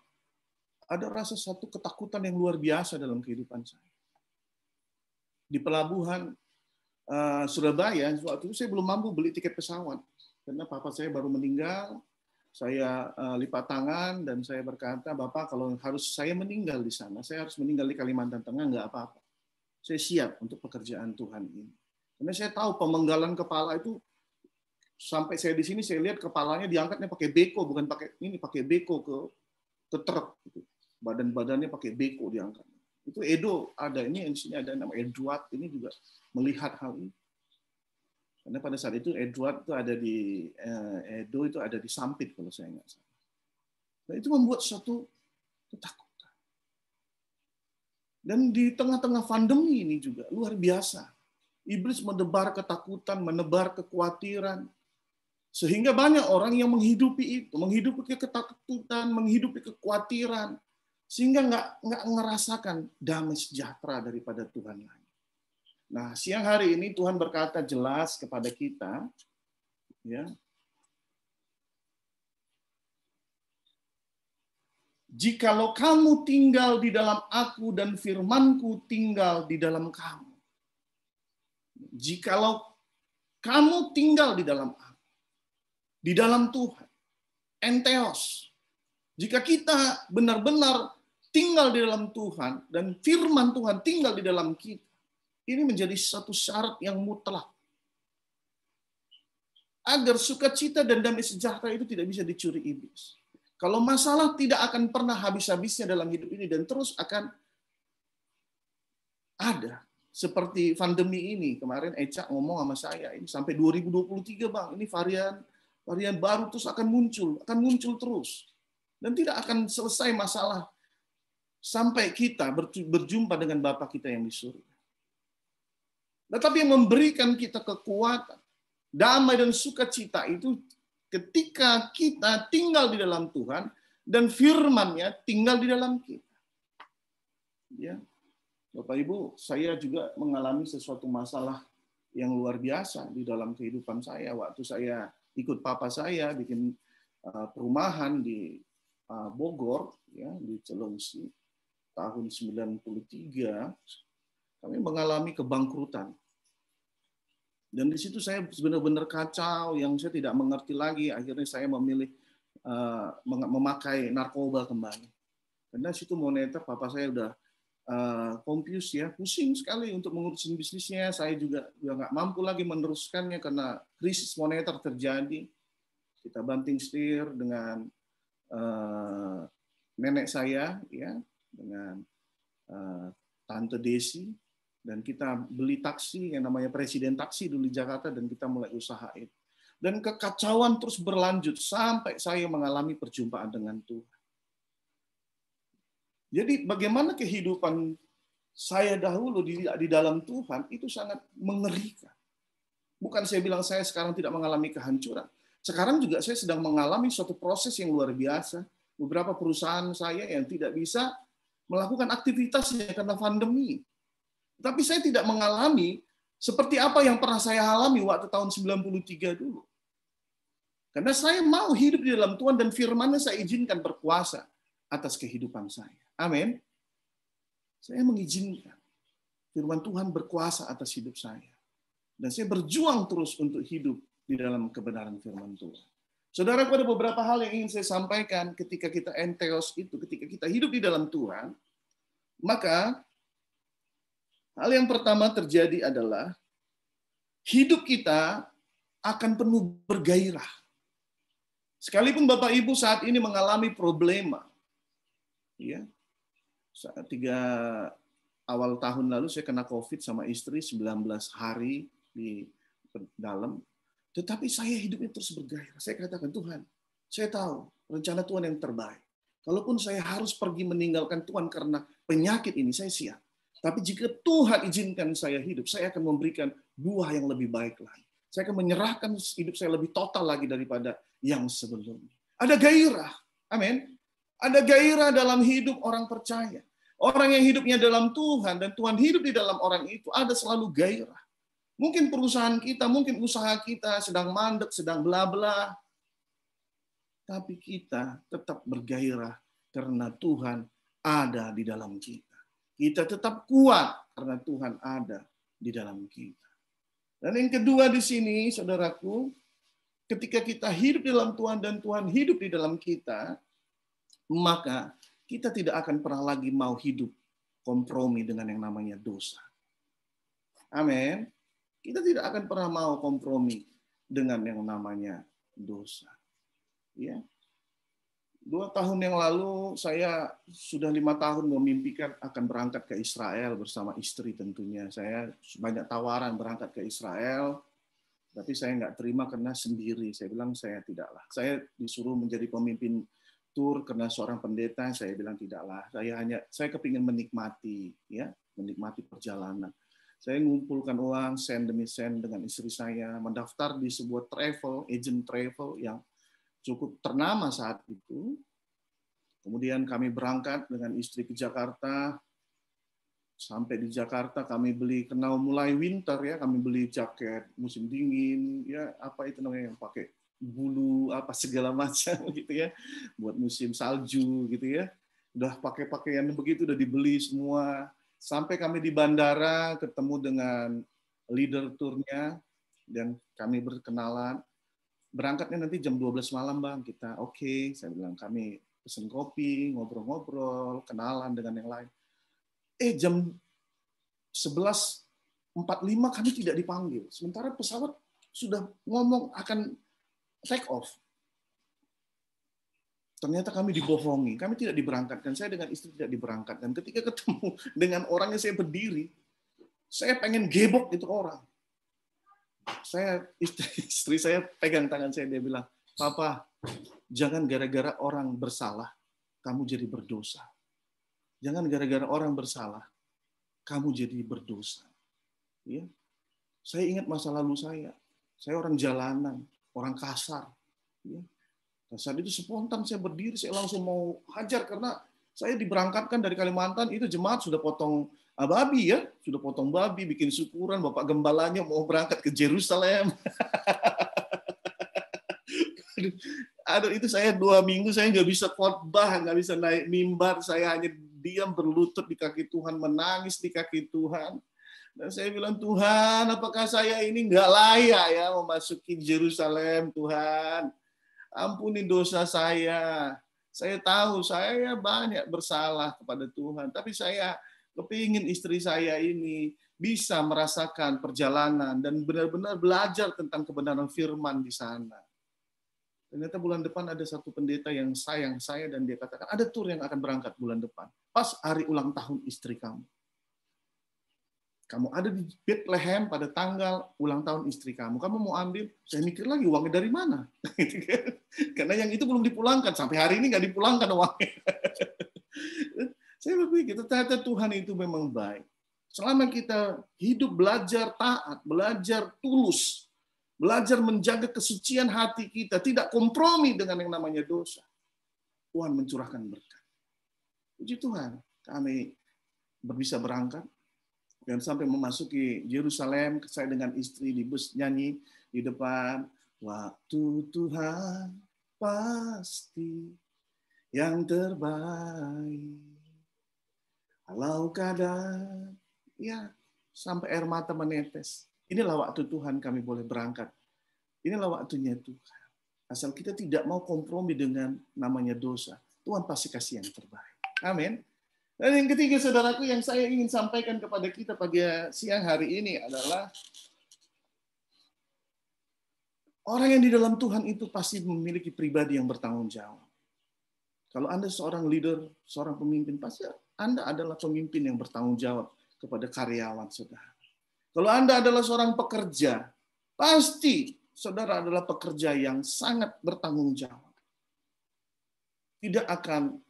ada rasa satu ketakutan yang luar biasa dalam kehidupan saya. Di pelabuhan Surabaya, waktu itu saya belum mampu beli tiket pesawat karena papa saya baru meninggal. Saya lipat tangan dan saya berkata, "Bapak, kalau harus saya meninggal di sana, saya harus meninggal di Kalimantan Tengah, nggak apa-apa. Saya siap untuk pekerjaan Tuhan ini." Karena saya tahu pemenggalan kepala itu, sampai saya di sini saya lihat kepalanya diangkatnya pakai beko, bukan pakai ini, pakai beko ke truk. Badan-badannya pakai beko diangkat. Itu Edo ada ini, di sini ada nama Edward, ini juga melihat hal ini. Karena pada saat itu Edward itu ada di Edo itu ada di Sampit kalau saya nggak salah. Nah, itu membuat suatu ketakutan. Dan di tengah-tengah pandemi ini juga luar biasa. Iblis menebar ketakutan, menebar kekhawatiran, sehingga banyak orang yang menghidupi itu, menghidupi ketakutan, menghidupi kekhawatiran, sehingga nggak ngerasakan damai sejahtera daripada Tuhan lagi. Nah, siang hari ini Tuhan berkata jelas kepada kita, ya, jikalau kamu tinggal di dalam Aku dan firman-Ku tinggal di dalam kamu. Jikalau kamu tinggal di dalam Aku, di dalam Tuhan, entheos. Jika kita benar-benar tinggal di dalam Tuhan dan firman Tuhan tinggal di dalam kita, ini menjadi satu syarat yang mutlak agar sukacita dan damai sejahtera itu tidak bisa dicuri iblis. Kalau masalah tidak akan pernah habis-habisnya dalam hidup ini dan terus akan ada. Seperti pandemi ini, kemarin Eca ngomong sama saya, ini sampai 2023 Bang, ini varian baru terus akan muncul terus. Dan tidak akan selesai masalah sampai kita berjumpa dengan Bapa kita yang di surga. Tetapi yang memberikan kita kekuatan, damai dan sukacita itu ketika kita tinggal di dalam Tuhan dan firman-Nya tinggal di dalam kita. Ya. Bapak Ibu, saya juga mengalami sesuatu masalah yang luar biasa di dalam kehidupan saya. Waktu saya ikut papa saya bikin perumahan di Bogor, ya, di Celengsi, tahun 93, Kami mengalami kebangkrutan. Dan di situ saya benar-benar kacau, yang saya tidak mengerti lagi. Akhirnya saya memilih memakai narkoba kembali. Karena situ moneter, papa saya udah confused ya, pusing sekali untuk mengurusin bisnisnya. Saya juga nggak mampu lagi meneruskannya karena krisis moneter terjadi. Kita banting setir dengan nenek saya, ya, dengan Tante Desi. Dan kita beli taksi yang namanya Presiden Taksi dulu di Jakarta, dan kita mulai usahain. Dan kekacauan terus berlanjut sampai saya mengalami perjumpaan dengan Tuhan. Jadi bagaimana kehidupan saya dahulu di dalam Tuhan itu sangat mengerikan. Bukan saya bilang saya sekarang tidak mengalami kehancuran. Sekarang juga saya sedang mengalami suatu proses yang luar biasa. Beberapa perusahaan saya yang tidak bisa melakukan aktivitasnya karena pandemi. Tapi saya tidak mengalami seperti apa yang pernah saya alami waktu tahun 93 dulu. Karena saya mau hidup di dalam Tuhan dan firman-Nya saya izinkan berkuasa atas kehidupan saya. Amin. Saya mengizinkan firman Tuhan berkuasa atas hidup saya. Dan saya berjuang terus untuk hidup di dalam kebenaran firman Tuhan. Saudara, ada beberapa hal yang ingin saya sampaikan ketika kita enteos itu, ketika kita hidup di dalam Tuhan, maka hal yang pertama terjadi adalah hidup kita akan penuh bergairah. Sekalipun Bapak Ibu saat ini mengalami problema, ya, 3 awal tahun lalu saya kena COVID sama istri 19 hari di dalam, tetapi saya hidupnya terus bergairah. Saya katakan, Tuhan, saya tahu rencana Tuhan yang terbaik. Kalaupun saya harus pergi meninggalkan Tuhan karena penyakit ini, saya siap. Tapi jika Tuhan izinkan saya hidup, saya akan memberikan buah yang lebih baik lagi. Saya akan menyerahkan hidup saya lebih total lagi daripada yang sebelumnya. Ada gairah. Amin. Ada gairah dalam hidup orang percaya. Orang yang hidupnya dalam Tuhan dan Tuhan hidup di dalam orang itu, ada selalu gairah. Mungkin perusahaan kita, mungkin usaha kita sedang mandek, sedang bla-bla. Tapi kita tetap bergairah karena Tuhan ada di dalam kita. Kita tetap kuat karena Tuhan ada di dalam kita. Dan yang kedua di sini, saudaraku, ketika kita hidup di dalam Tuhan dan Tuhan hidup di dalam kita, maka kita tidak akan pernah lagi mau hidup kompromi dengan yang namanya dosa. Amin. Kita tidak akan pernah mau kompromi dengan yang namanya dosa. Ya. 2 tahun yang lalu saya sudah 5 tahun memimpikan akan berangkat ke Israel bersama istri tentunya. Saya banyak tawaran berangkat ke Israel, tapi saya nggak terima karena sendiri. Saya bilang saya tidaklah. Saya disuruh menjadi pemimpin tur karena seorang pendeta. Saya bilang tidaklah. Saya kepingin menikmati, ya, menikmati perjalanan. Saya mengumpulkan uang sen demi sen dengan istri saya, mendaftar di sebuah agent travel yang cukup ternama saat itu. Kemudian kami berangkat dengan istri ke Jakarta. Sampai di Jakarta kami beli, karena mulai winter ya, kami beli jaket musim dingin, ya apa itu namanya yang pakai bulu apa segala macam gitu ya, buat musim salju gitu ya. Udah pakai pakaian begitu, udah dibeli semua. Sampai kami di bandara ketemu dengan leader turnya dan kami berkenalan. Berangkatnya nanti jam 12 malam, Bang. Kita oke. Saya bilang kami pesen kopi, ngobrol-ngobrol, kenalan dengan yang lain. Jam 11.45 kami tidak dipanggil. Sementara pesawat sudah ngomong akan take off. Ternyata kami dibohongi. Kami tidak diberangkatkan. Saya dengan istri tidak diberangkatkan. Ketika ketemu dengan orang yang saya berdiri, saya pengen gebok itu orang. Istri saya pegang tangan saya, dia bilang, Papa, jangan gara-gara orang bersalah, kamu jadi berdosa. Jangan gara-gara orang bersalah, kamu jadi berdosa. Ya. Saya ingat masa lalu saya. Saya orang jalanan, orang kasar. Ya. Saat itu spontan saya berdiri, saya langsung mau hajar karena saya diberangkatkan dari Kalimantan, itu jemaat sudah potong babi ya, sudah potong babi, bikin syukuran, Bapak Gembalanya mau berangkat ke Yerusalem. Aduh, itu saya 2 minggu saya nggak bisa khotbah, nggak bisa naik mimbar, saya hanya diam berlutut di kaki Tuhan, menangis di kaki Tuhan. Dan saya bilang, Tuhan, apakah saya ini nggak layak ya memasuki Yerusalem, Tuhan? Ampuni dosa saya. Saya tahu saya banyak bersalah kepada Tuhan, tapi saya kepingin istri saya ini bisa merasakan perjalanan dan benar-benar belajar tentang kebenaran firman di sana. Ternyata bulan depan ada satu pendeta yang sayang saya dan dia katakan, ada tur yang akan berangkat bulan depan. Pas hari ulang tahun istri kamu. Kamu ada di Bethlehem pada tanggal ulang tahun istri kamu. Kamu mau ambil, saya mikir lagi uangnya dari mana? Karena yang itu belum dipulangkan. Sampai hari ini nggak dipulangkan uangnya. Saya berpikir, ternyata Tuhan itu memang baik. Selama kita hidup belajar taat, belajar tulus, belajar menjaga kesucian hati kita, tidak kompromi dengan yang namanya dosa, Tuhan mencurahkan berkat. Puji Tuhan, kami bisa berangkat dan sampai memasuki Yerusalem, saya dengan istri di bus nyanyi di depan, waktu Tuhan pasti yang terbaik. Kalau kadang, ya sampai air mata menetes. Inilah waktu Tuhan kami boleh berangkat. Inilah waktunya Tuhan. Asal kita tidak mau kompromi dengan namanya dosa, Tuhan pasti kasih yang terbaik. Amin. Dan yang ketiga, saudaraku, yang saya ingin sampaikan kepada kita pagi siang hari ini adalah orang yang di dalam Tuhan itu pasti memiliki pribadi yang bertanggung jawab. Kalau Anda seorang leader, seorang pemimpin, pasti Anda adalah pemimpin yang bertanggung jawab kepada karyawan saudara. Kalau Anda adalah seorang pekerja, pasti saudara adalah pekerja yang sangat bertanggung jawab. Tidak akan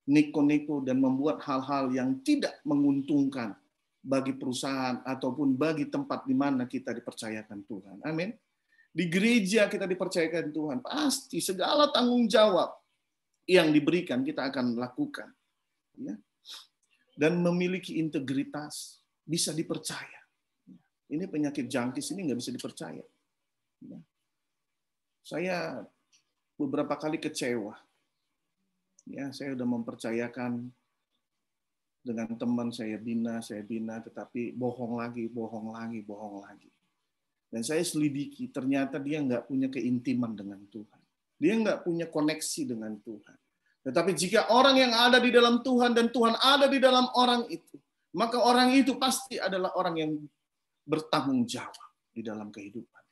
neko-neko dan membuat hal-hal yang tidak menguntungkan bagi perusahaan ataupun bagi tempat di mana kita dipercayakan Tuhan. Amin. Di gereja kita dipercayakan Tuhan, pasti segala tanggung jawab yang diberikan kita akan lakukan. Ya. Dan memiliki integritas, bisa dipercaya. Ini penyakit jangkis ini nggak bisa dipercaya. Saya beberapa kali kecewa. Ya, saya sudah mempercayakan dengan teman saya bina, tetapi bohong lagi. Dan saya selidiki, ternyata dia nggak punya keintiman dengan Tuhan. Dia nggak punya koneksi dengan Tuhan. Tetapi jika orang yang ada di dalam Tuhan dan Tuhan ada di dalam orang itu, maka orang itu pasti adalah orang yang bertanggung jawab di dalam kehidupan.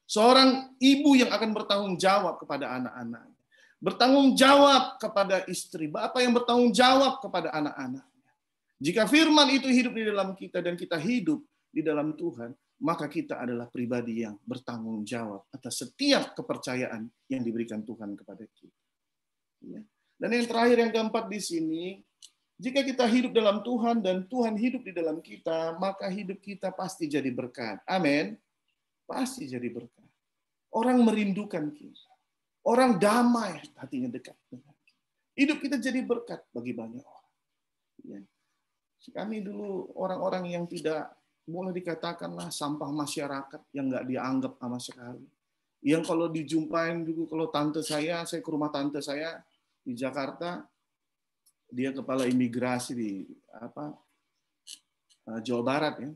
Seorang ibu yang akan bertanggung jawab kepada anak-anaknya. Bertanggung jawab kepada istri. Bapak yang bertanggung jawab kepada anak-anaknya. Jika firman itu hidup di dalam kita dan kita hidup di dalam Tuhan, maka kita adalah pribadi yang bertanggung jawab atas setiap kepercayaan yang diberikan Tuhan kepada kita. Dan yang terakhir, yang keempat di sini, jika kita hidup dalam Tuhan dan Tuhan hidup di dalam kita, maka hidup kita pasti jadi berkat. Amin. Pasti jadi berkat. Orang merindukan kita. Orang damai, hatinya dekat dengan kita. Hidup kita jadi berkat bagi banyak orang. Kami dulu orang-orang yang tidak boleh dikatakanlah sampah masyarakat, yang nggak dianggap sama sekali. Yang kalau dijumpain dulu, kalau tante saya ke rumah tante saya di Jakarta, dia kepala imigrasi di Jawa Barat ya.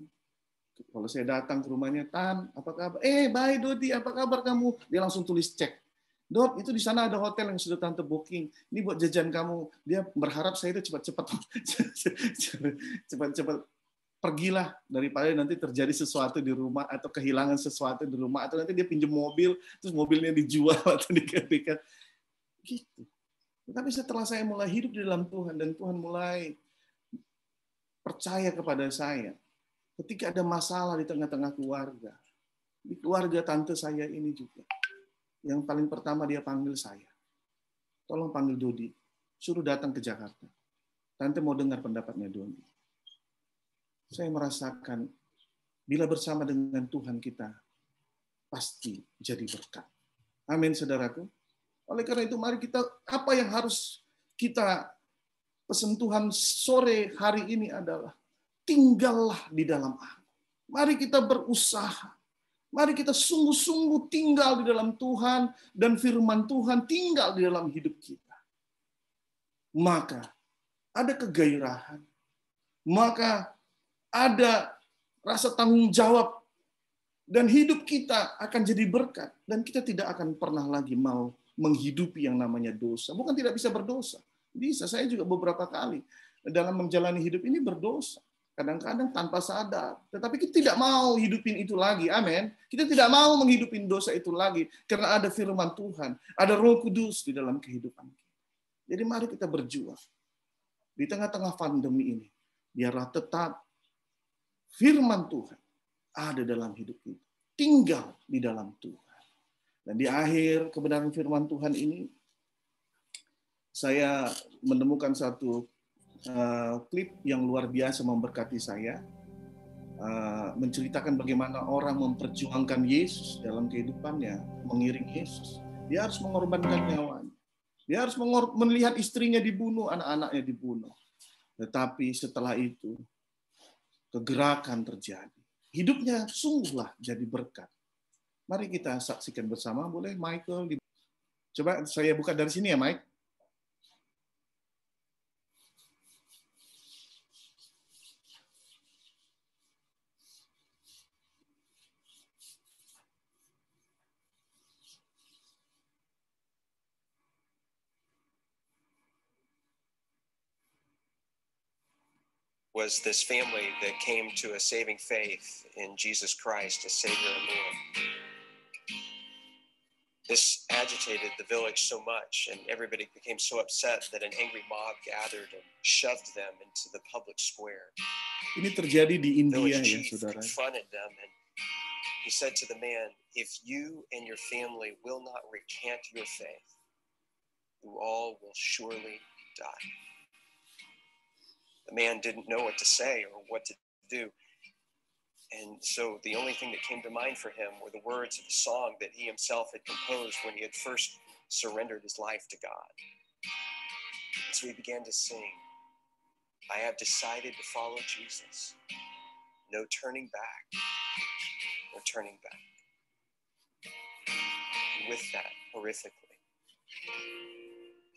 Kalau saya datang ke rumahnya, Tan, apa kabar? Baik Dodi, apa kabar kamu? Dia langsung tulis cek. Dot, itu di sana ada hotel yang sudah tante booking. Ini buat jajan kamu. Dia berharap saya itu cepat-cepat pergilah daripada nanti terjadi sesuatu di rumah atau kehilangan sesuatu di rumah atau nanti dia pinjam mobil terus mobilnya dijual atau digantikan. Gitu. Tetapi setelah saya mulai hidup di dalam Tuhan dan Tuhan mulai percaya kepada saya, ketika ada masalah di tengah-tengah keluarga, di keluarga tante saya ini juga, yang paling pertama dia panggil saya. Tolong panggil Dodi, suruh datang ke Jakarta. Tante mau dengar pendapatnya Dodi. Saya merasakan bila bersama dengan Tuhan kita pasti jadi berkat. Amin, saudaraku. Oleh karena itu mari kita, apa yang harus kita pesan Tuhan sore hari ini adalah tinggallah di dalam aku. Mari kita berusaha. Mari kita sungguh-sungguh tinggal di dalam Tuhan dan firman Tuhan tinggal di dalam hidup kita. Maka ada kegairahan, maka ada rasa tanggung jawab, dan hidup kita akan jadi berkat, dan kita tidak akan pernah lagi mau menghidupi yang namanya dosa. Bukan tidak bisa berdosa, bisa. Saya juga beberapa kali dalam menjalani hidup ini berdosa, kadang-kadang tanpa sadar, tetapi kita tidak mau hidupin itu lagi. Amin. Kita tidak mau menghidupin dosa itu lagi, karena ada firman Tuhan, ada Roh Kudus di dalam kehidupan kita. Jadi mari kita berjuang di tengah-tengah pandemi ini, biarlah tetap firman Tuhan ada dalam hidup kita, tinggal di dalam Tuhan. Dan di akhir kebenaran firman Tuhan ini, saya menemukan satu klip yang luar biasa memberkati saya, menceritakan bagaimana orang memperjuangkan Yesus dalam kehidupannya, mengiring Yesus. Dia harus mengorbankan nyawanya. Dia harus melihat istrinya dibunuh, anak-anaknya dibunuh. Tetapi setelah itu, kegerakan terjadi. Hidupnya sungguhlah jadi berkat. Mari kita saksikan bersama. Boleh Michael? Coba saya buka dari sini ya, Mike. Was this family that came to a saving faith in Jesus Christ as Savior and Lord. This agitated the village so much, and everybody became so upset that an angry mob gathered and shoved them into the public square. Ini terjadi di India, Village ya, chief saudara. confronted them, and he said to the man, "If you and your family will not recant your faith, you all will surely die." The man didn't know what to say or what to do. And so the only thing that came to mind for him were the words of the song that he himself had composed when he had first surrendered his life to God. And so he began to sing, "I have decided to follow Jesus. No turning back, no turning back." And with that, horrifically,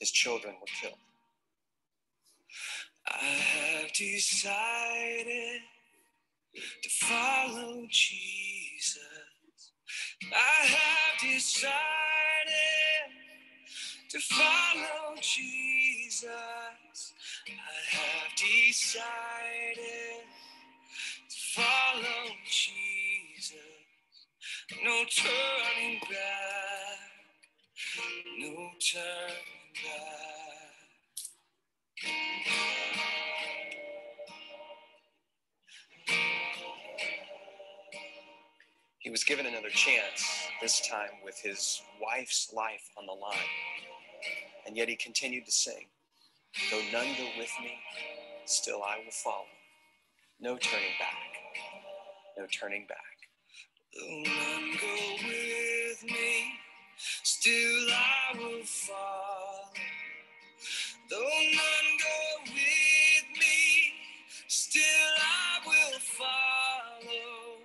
his children were killed. I have decided to follow Jesus. I have decided to follow Jesus. I have decided to follow Jesus. No turning back, no turning back. He was given another chance, this time with his wife's life on the line. And yet he continued to sing, "Though none go with me, still I will follow. No turning back, no turning back. Though none go with me, still I will follow. Though none go with me, still I will follow.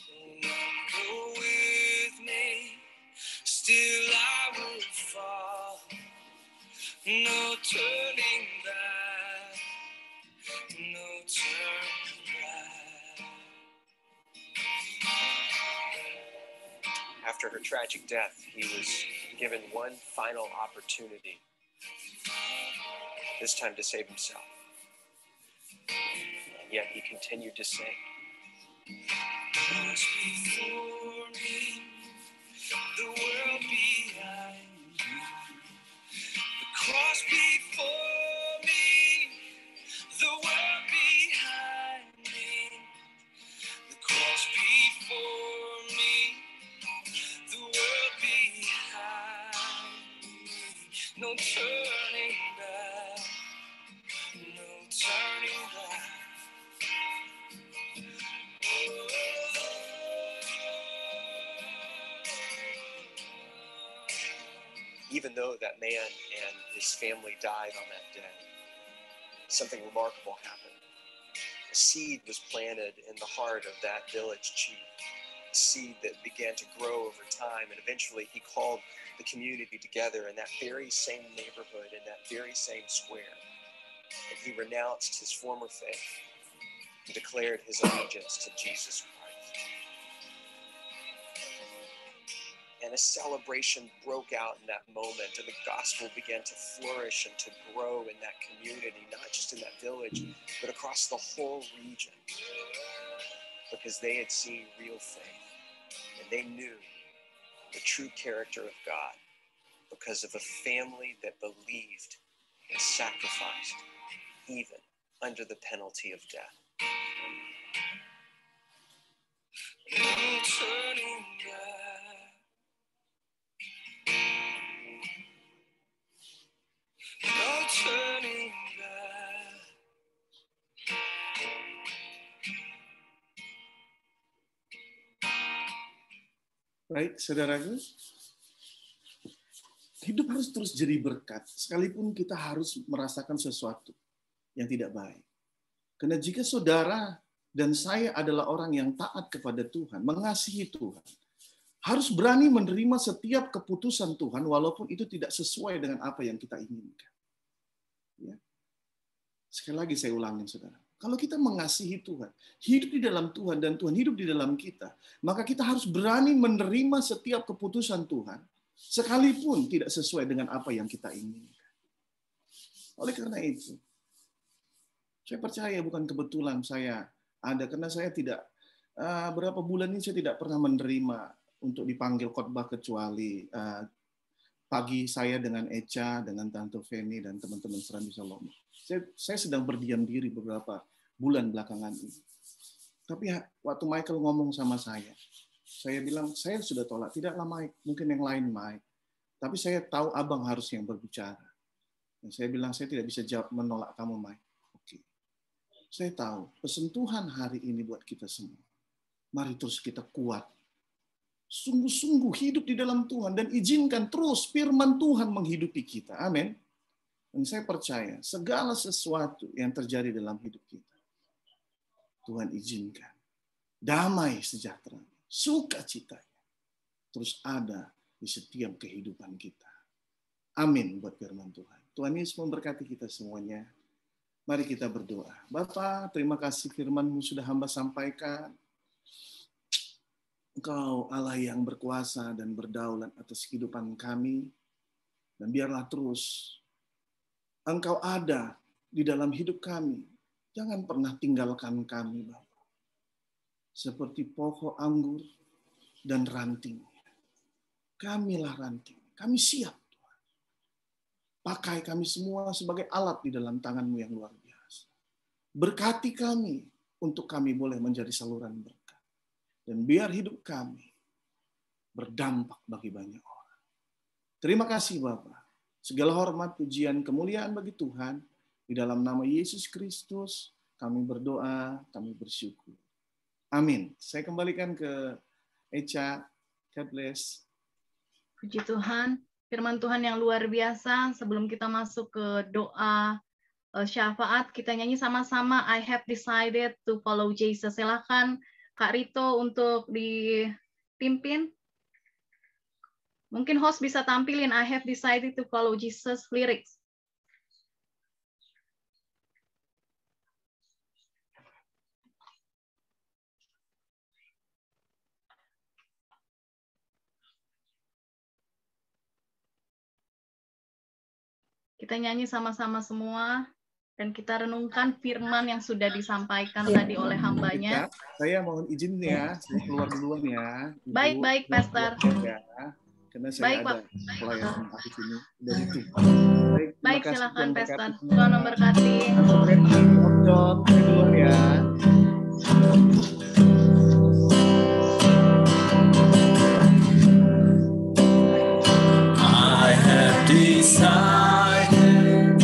Though none go with me, still I will follow. No turning back, no turning back. After her tragic death, he was given one final opportunity, this time to save himself. And yet he continued to sing. Cross before me, the world behind me. The cross before me, the world behind me. The cross before me, the world behind me. No turning back, no turning back. Even though that man and his family died on that day, something remarkable happened. A seed was planted in the heart of that village chief, a seed that began to grow over time, and eventually he called the community together in that very same neighborhood, in that very same square. and he renounced his former faith and declared his allegiance to Jesus Christ. And a celebration broke out in that moment, and the gospel began to flourish and to grow in that community, not just in that village, but across the whole region, because they had seen real faith, and they knew the true character of God because of a family that believed and sacrificed, even under the penalty of death. No turning back. No turning back. Baik, saudaraku, hidup harus terus jadi berkat, sekalipun kita harus merasakan sesuatu yang tidak baik. Karena jika saudara dan saya adalah orang yang taat kepada Tuhan, mengasihi Tuhan, harus berani menerima setiap keputusan Tuhan, walaupun itu tidak sesuai dengan apa yang kita inginkan. Ya. Sekali lagi saya ulangin, saudara. Kalau kita mengasihi Tuhan, hidup di dalam Tuhan, dan Tuhan hidup di dalam kita, maka kita harus berani menerima setiap keputusan Tuhan, sekalipun tidak sesuai dengan apa yang kita inginkan. Oleh karena itu, saya percaya bukan kebetulan saya ada, karena saya tidak, berapa bulan ini saya tidak pernah menerima untuk dipanggil khotbah kecuali pagi saya dengan Echa, dengan Tante Feni, dan teman-teman Serambi Shalom. Saya sedang berdiam diri beberapa bulan belakangan ini. Tapi waktu Michael ngomong sama saya bilang, saya sudah tolak. Tidaklah Mike, mungkin yang lain Mike. Tapi saya tahu abang harus yang berbicara. Dan saya bilang, saya tidak bisa jawab menolak kamu Mike. Oke. Saya tahu, pesentuhan hari ini buat kita semua. Mari terus kita kuat. Sungguh-sungguh hidup di dalam Tuhan. Dan izinkan terus firman Tuhan menghidupi kita. Amin. Dan saya percaya, segala sesuatu yang terjadi dalam hidup kita, Tuhan izinkan. Damai sejahtera, sukacitanya, terus ada di setiap kehidupan kita. Amin buat firman Tuhan. Tuhan Yesus memberkati kita semuanya. Mari kita berdoa. Bapa, terima kasih firman-Mu sudah hamba sampaikan. Engkau Allah yang berkuasa dan berdaulat atas kehidupan kami. Dan biarlah terus Engkau ada di dalam hidup kami. Jangan pernah tinggalkan kami, Bapa. Seperti pokok anggur dan ranting. Kamilah ranting. Kami siap, Tuhan. Pakai kami semua sebagai alat di dalam tangan-Mu yang luar biasa. Berkati kami untuk kami boleh menjadi saluran berkat. Dan biar hidup kami berdampak bagi banyak orang. Terima kasih, Bapa. Segala hormat, pujian, kemuliaan bagi Tuhan. Di dalam nama Yesus Kristus, kami berdoa, kami bersyukur. Amin. Saya kembalikan ke Echa. God bless. Puji Tuhan. Firman Tuhan yang luar biasa. Sebelum kita masuk ke doa syafaat, kita nyanyi sama-sama I have decided to follow Jesus. Silakan Kak Rito untuk dipimpin. Mungkin host bisa tampilin I have decided to follow Jesus lyrics. Kita nyanyi sama-sama semua dan kita renungkan firman yang sudah disampaikan tadi oleh hambanya. Saya mohon izin ya, saya keluar duluan ya. Baik, Pastor. Ya, karena saya ada pelayanan habis ini dari itu. Baik, silakan Pastor. Tuhan memberkati. Om John, saya duluan ya. I have decided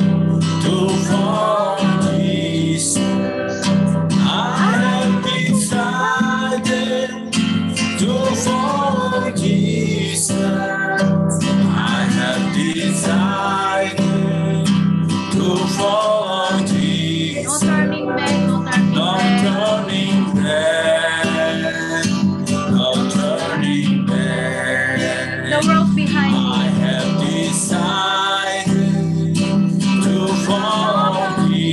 to follow Jesus. I have decided to follow Jesus. I have decided to follow Jesus. No turning back, No turning back. No turning back. The world behind I me. have decided to follow Jesus.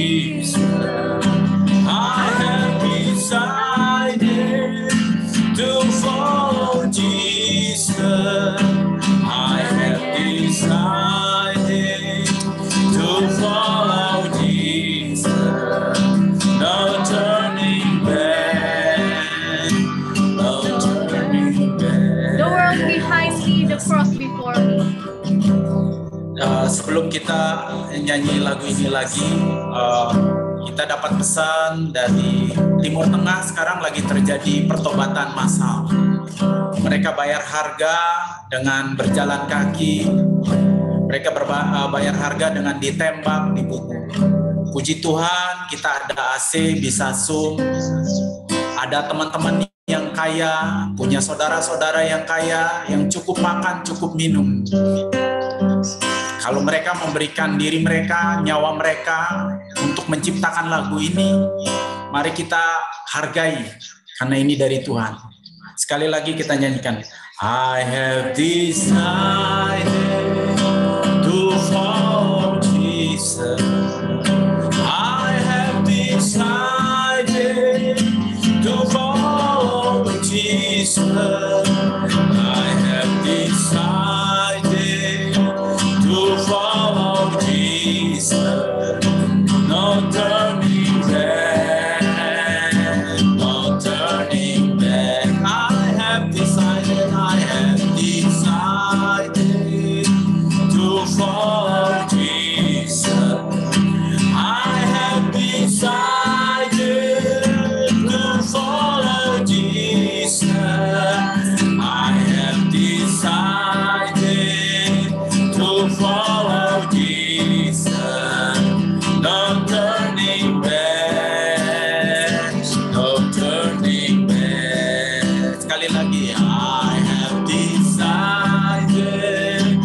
sebelum kita nyanyi lagu ini lagi, kita dapat pesan dari Timur Tengah. Sekarang lagi terjadi pertobatan massal. Mereka bayar harga dengan berjalan kaki. Mereka bayar harga dengan ditembak, dibunuh. Puji Tuhan, kita ada AC, bisa Zoom. Ada teman-teman yang kaya, punya saudara-saudara yang kaya, yang cukup makan, cukup minum. Kalau mereka memberikan diri mereka, nyawa mereka untuk menciptakan lagu ini, mari kita hargai, karena ini dari Tuhan. Sekali lagi kita nyanyikan. I have decided to follow Jesus. I have decided to follow Jesus. I have decided to follow Jesus. No turning back, no turning back. I have decided to follow Jesus. I have decided to follow Jesus. I have decided to follow Jesus. No turning back, no turning back. Sekali lagi, I have decided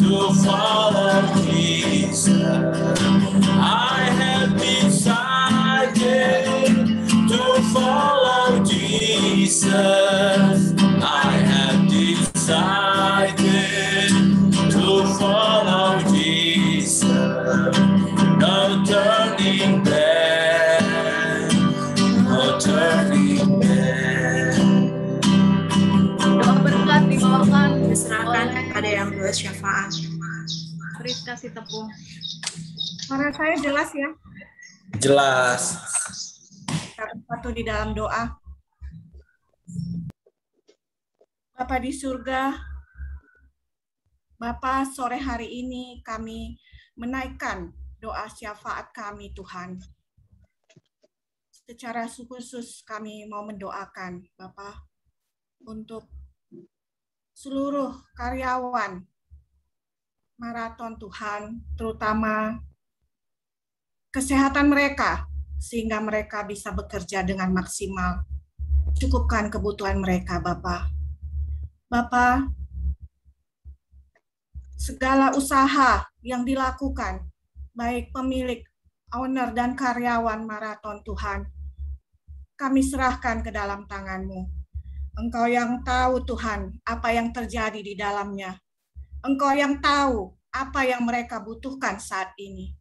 to follow Jesus. I have decided to follow Jesus. I have decided to follow Jesus. No turning back, no turning back. Doa berkat dibawakan Diserahkan oleh kepada yang bersyafaat. Pris kasih tepung. Suara saya jelas ya? Jelas. Satu di dalam doa. Bapa di surga, Bapa, sore hari ini kami menaikkan doa syafaat kami, Tuhan. Secara khusus kami mau mendoakan, Bapa, untuk seluruh karyawan Maraton, Tuhan, terutama kesehatan mereka, sehingga mereka bisa bekerja dengan maksimal. Cukupkan kebutuhan mereka, Bapa. Bapa, segala usaha yang dilakukan, baik pemilik, owner, dan karyawan Maraton, Tuhan, kami serahkan ke dalam tangan-Mu. Engkau yang tahu, Tuhan, apa yang terjadi di dalamnya. Engkau yang tahu apa yang mereka butuhkan saat ini.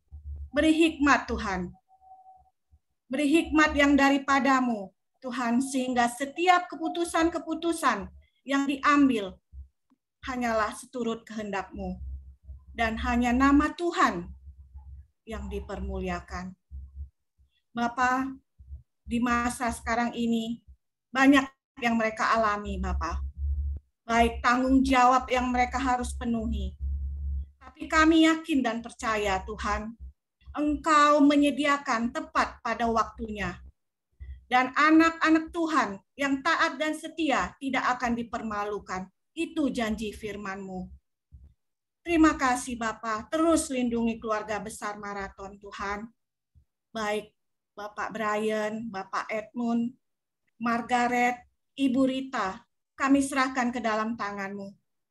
Beri hikmat, Tuhan. Beri hikmat yang daripada-Mu, Tuhan, sehingga setiap keputusan-keputusan yang diambil hanyalah seturut kehendak-Mu. Dan hanya nama Tuhan yang dipermuliakan. Bapa, di masa sekarang ini, banyak yang mereka alami, Bapa. Baik tanggung jawab yang mereka harus penuhi. Tapi kami yakin dan percaya, Tuhan, Engkau menyediakan tepat pada waktunya. Dan anak-anak Tuhan yang taat dan setia tidak akan dipermalukan. Itu janji firman-Mu. Terima kasih, Bapa. Terus lindungi keluarga besar Maraton, Tuhan. Baik Bapak Brian, Bapak Edmund, Margaret, Ibu Rita, kami serahkan ke dalam tangan-Mu.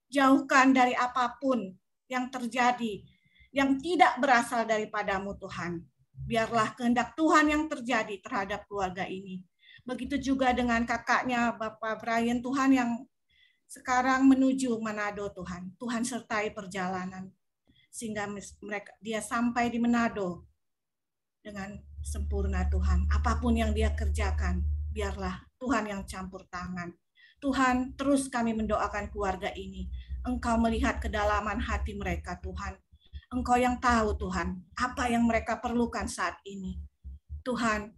Jauhkan dari apapun yang terjadi, yang tidak berasal daripada-Mu, Tuhan. Biarlah kehendak Tuhan yang terjadi terhadap keluarga ini. Begitu juga dengan kakaknya, Bapak Brian, Tuhan, yang sekarang menuju Manado, Tuhan. Tuhan sertai perjalanan. Sehingga dia sampai di Manado dengan sempurna, Tuhan. Apapun yang dia kerjakan, biarlah Tuhan yang campur tangan. Tuhan, terus kami mendoakan keluarga ini. Engkau melihat kedalaman hati mereka, Tuhan. Engkau yang tahu, Tuhan, apa yang mereka perlukan saat ini. Tuhan,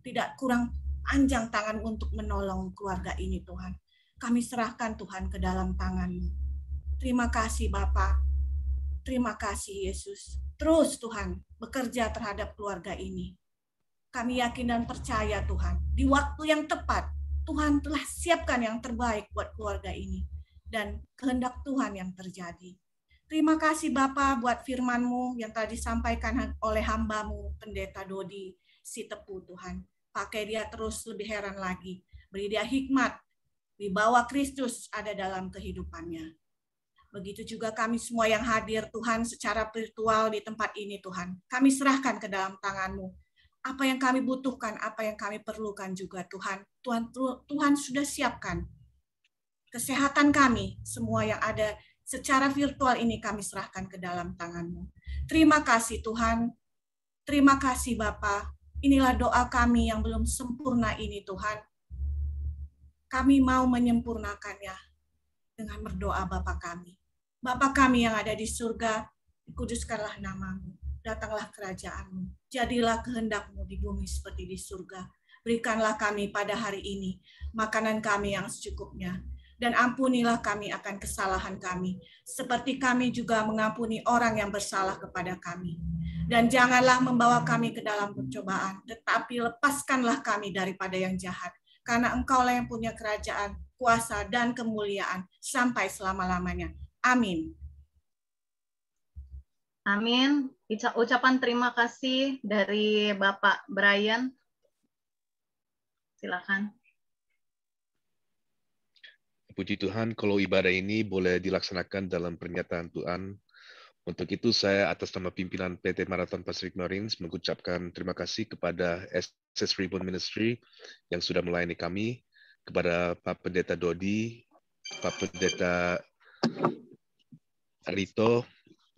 tidak kurang panjang tangan untuk menolong keluarga ini, Tuhan. Kami serahkan, Tuhan, ke dalam tangan-Mu. Terima kasih, Bapa. Terima kasih Yesus. Terus Tuhan bekerja terhadap keluarga ini. Kami yakin dan percaya Tuhan, di waktu yang tepat Tuhan telah siapkan yang terbaik buat keluarga ini. Dan kehendak Tuhan yang terjadi. Terima kasih Bapa buat firman-Mu yang tadi disampaikan oleh hamba-Mu, Pendeta Dodi Sitepu Tuhan. Pakai dia terus lebih heran lagi. Beri dia hikmat. Di bawah Kristus ada dalam kehidupannya. Begitu juga kami semua yang hadir Tuhan secara virtual di tempat ini Tuhan. Kami serahkan ke dalam tangan-Mu. Apa yang kami butuhkan, apa yang kami perlukan juga Tuhan. Tuhan sudah siapkan. Kesehatan kami, semua yang ada secara virtual ini kami serahkan ke dalam tangan-Mu. Terima kasih Tuhan. Terima kasih Bapa. Inilah doa kami yang belum sempurna ini Tuhan. Kami mau menyempurnakannya dengan berdoa Bapa kami. Bapa kami yang ada di surga, dikuduskanlah nama-Mu, datanglah kerajaan-Mu, jadilah kehendak-Mu di bumi seperti di surga. Berikanlah kami pada hari ini makanan kami yang secukupnya, dan ampunilah kami akan kesalahan kami, seperti kami juga mengampuni orang yang bersalah kepada kami. Dan janganlah membawa kami ke dalam pencobaan, tetapi lepaskanlah kami daripada yang jahat, karena Engkaulah yang punya kerajaan, kuasa, dan kemuliaan sampai selama-lamanya. Amin. Amin. Ucapan terima kasih dari Bapak Brian. Silakan. Puji Tuhan, kalau ibadah ini boleh dilaksanakan dalam pernyataan Tuhan. Untuk itu saya atas nama pimpinan PT Marathon Pacific Marines mengucapkan terima kasih kepada SS Ribbon Ministry yang sudah melayani kami, kepada Pak Pendeta Dodi, Pak Pendeta Rito,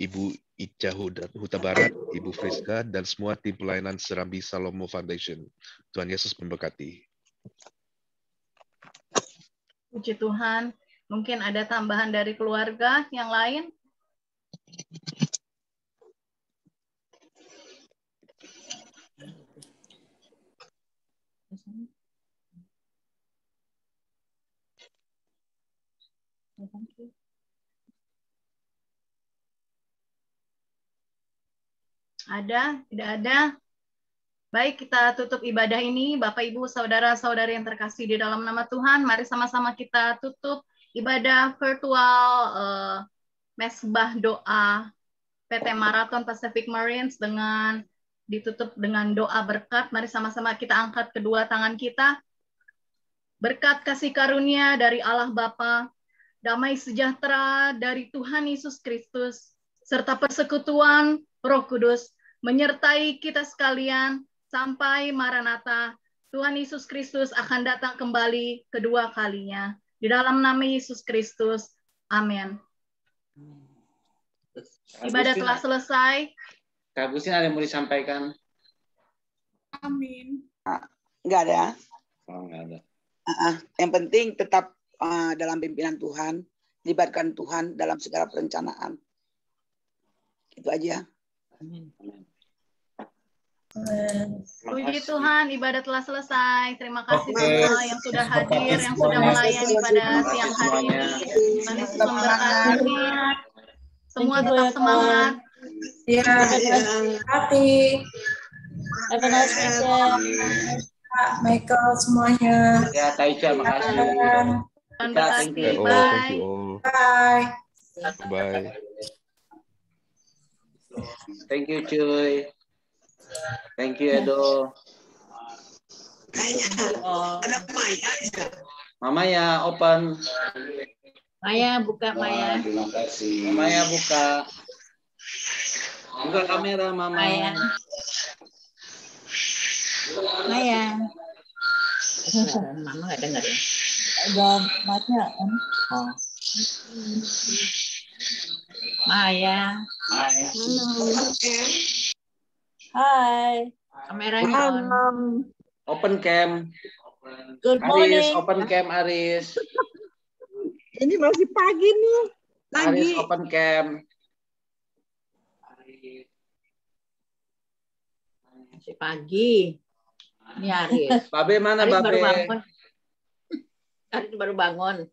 Ibu Ica Huta Barat, Ibu Friska, dan semua tim pelayanan Serambi Salomo Foundation. Tuhan Yesus memberkati. Puji Tuhan. Mungkin ada tambahan dari keluarga yang lain? Ada? Tidak ada? Baik, kita tutup ibadah ini. Bapak, Ibu, Saudara-saudari yang terkasih di dalam nama Tuhan, mari sama-sama kita tutup ibadah virtual Mesbah Doa PT Marathon Pacific Marines dengan ditutup dengan doa berkat. Mari sama-sama kita angkat kedua tangan kita. Berkat kasih karunia dari Allah Bapa, damai sejahtera dari Tuhan Yesus Kristus, serta persekutuan Roh Kudus menyertai kita sekalian sampai Maranatha. Tuhan Yesus Kristus akan datang kembali kedua kalinya. Di dalam nama Yesus Kristus. Amin. Ibadah telah selesai. Kak Agustin ada yang mau disampaikan? Amin. Enggak ada. Oh, enggak ada. Yang penting tetap dalam pimpinan Tuhan, libatkan Tuhan dalam segala perencanaan. Itu aja. Amin. Puji Tuhan, ibadah telah selesai. Terima kasih semua yang sudah hadir, yang sudah melayani pada siang hari ini. Tuhan Yesus memberkati. Semua tetap semangat. Ya, hati. Have a nice weekend. Pak Michael semuanya. Ya, Taisha, makasih. Tuhan berkati. Thank you all. Bye. Bye. Thank you, Cuy. Thank you, Edo. Ada Maya. Mama ya, open. Maya, buka Maya. Terima kasih. Maya buka. Buka kamera, Mama. Maya. Maya. Mama nggak dengar ya? Ada mic-nya kan? Oh. Maya. Hai. Kameranya on. Open cam. Good Aris, morning. open cam Aris. Ini masih pagi nih. Aris, open cam. Masih pagi. Ini Aris. Babe mana, Aris Babe? baru bangun. Aris baru bangun.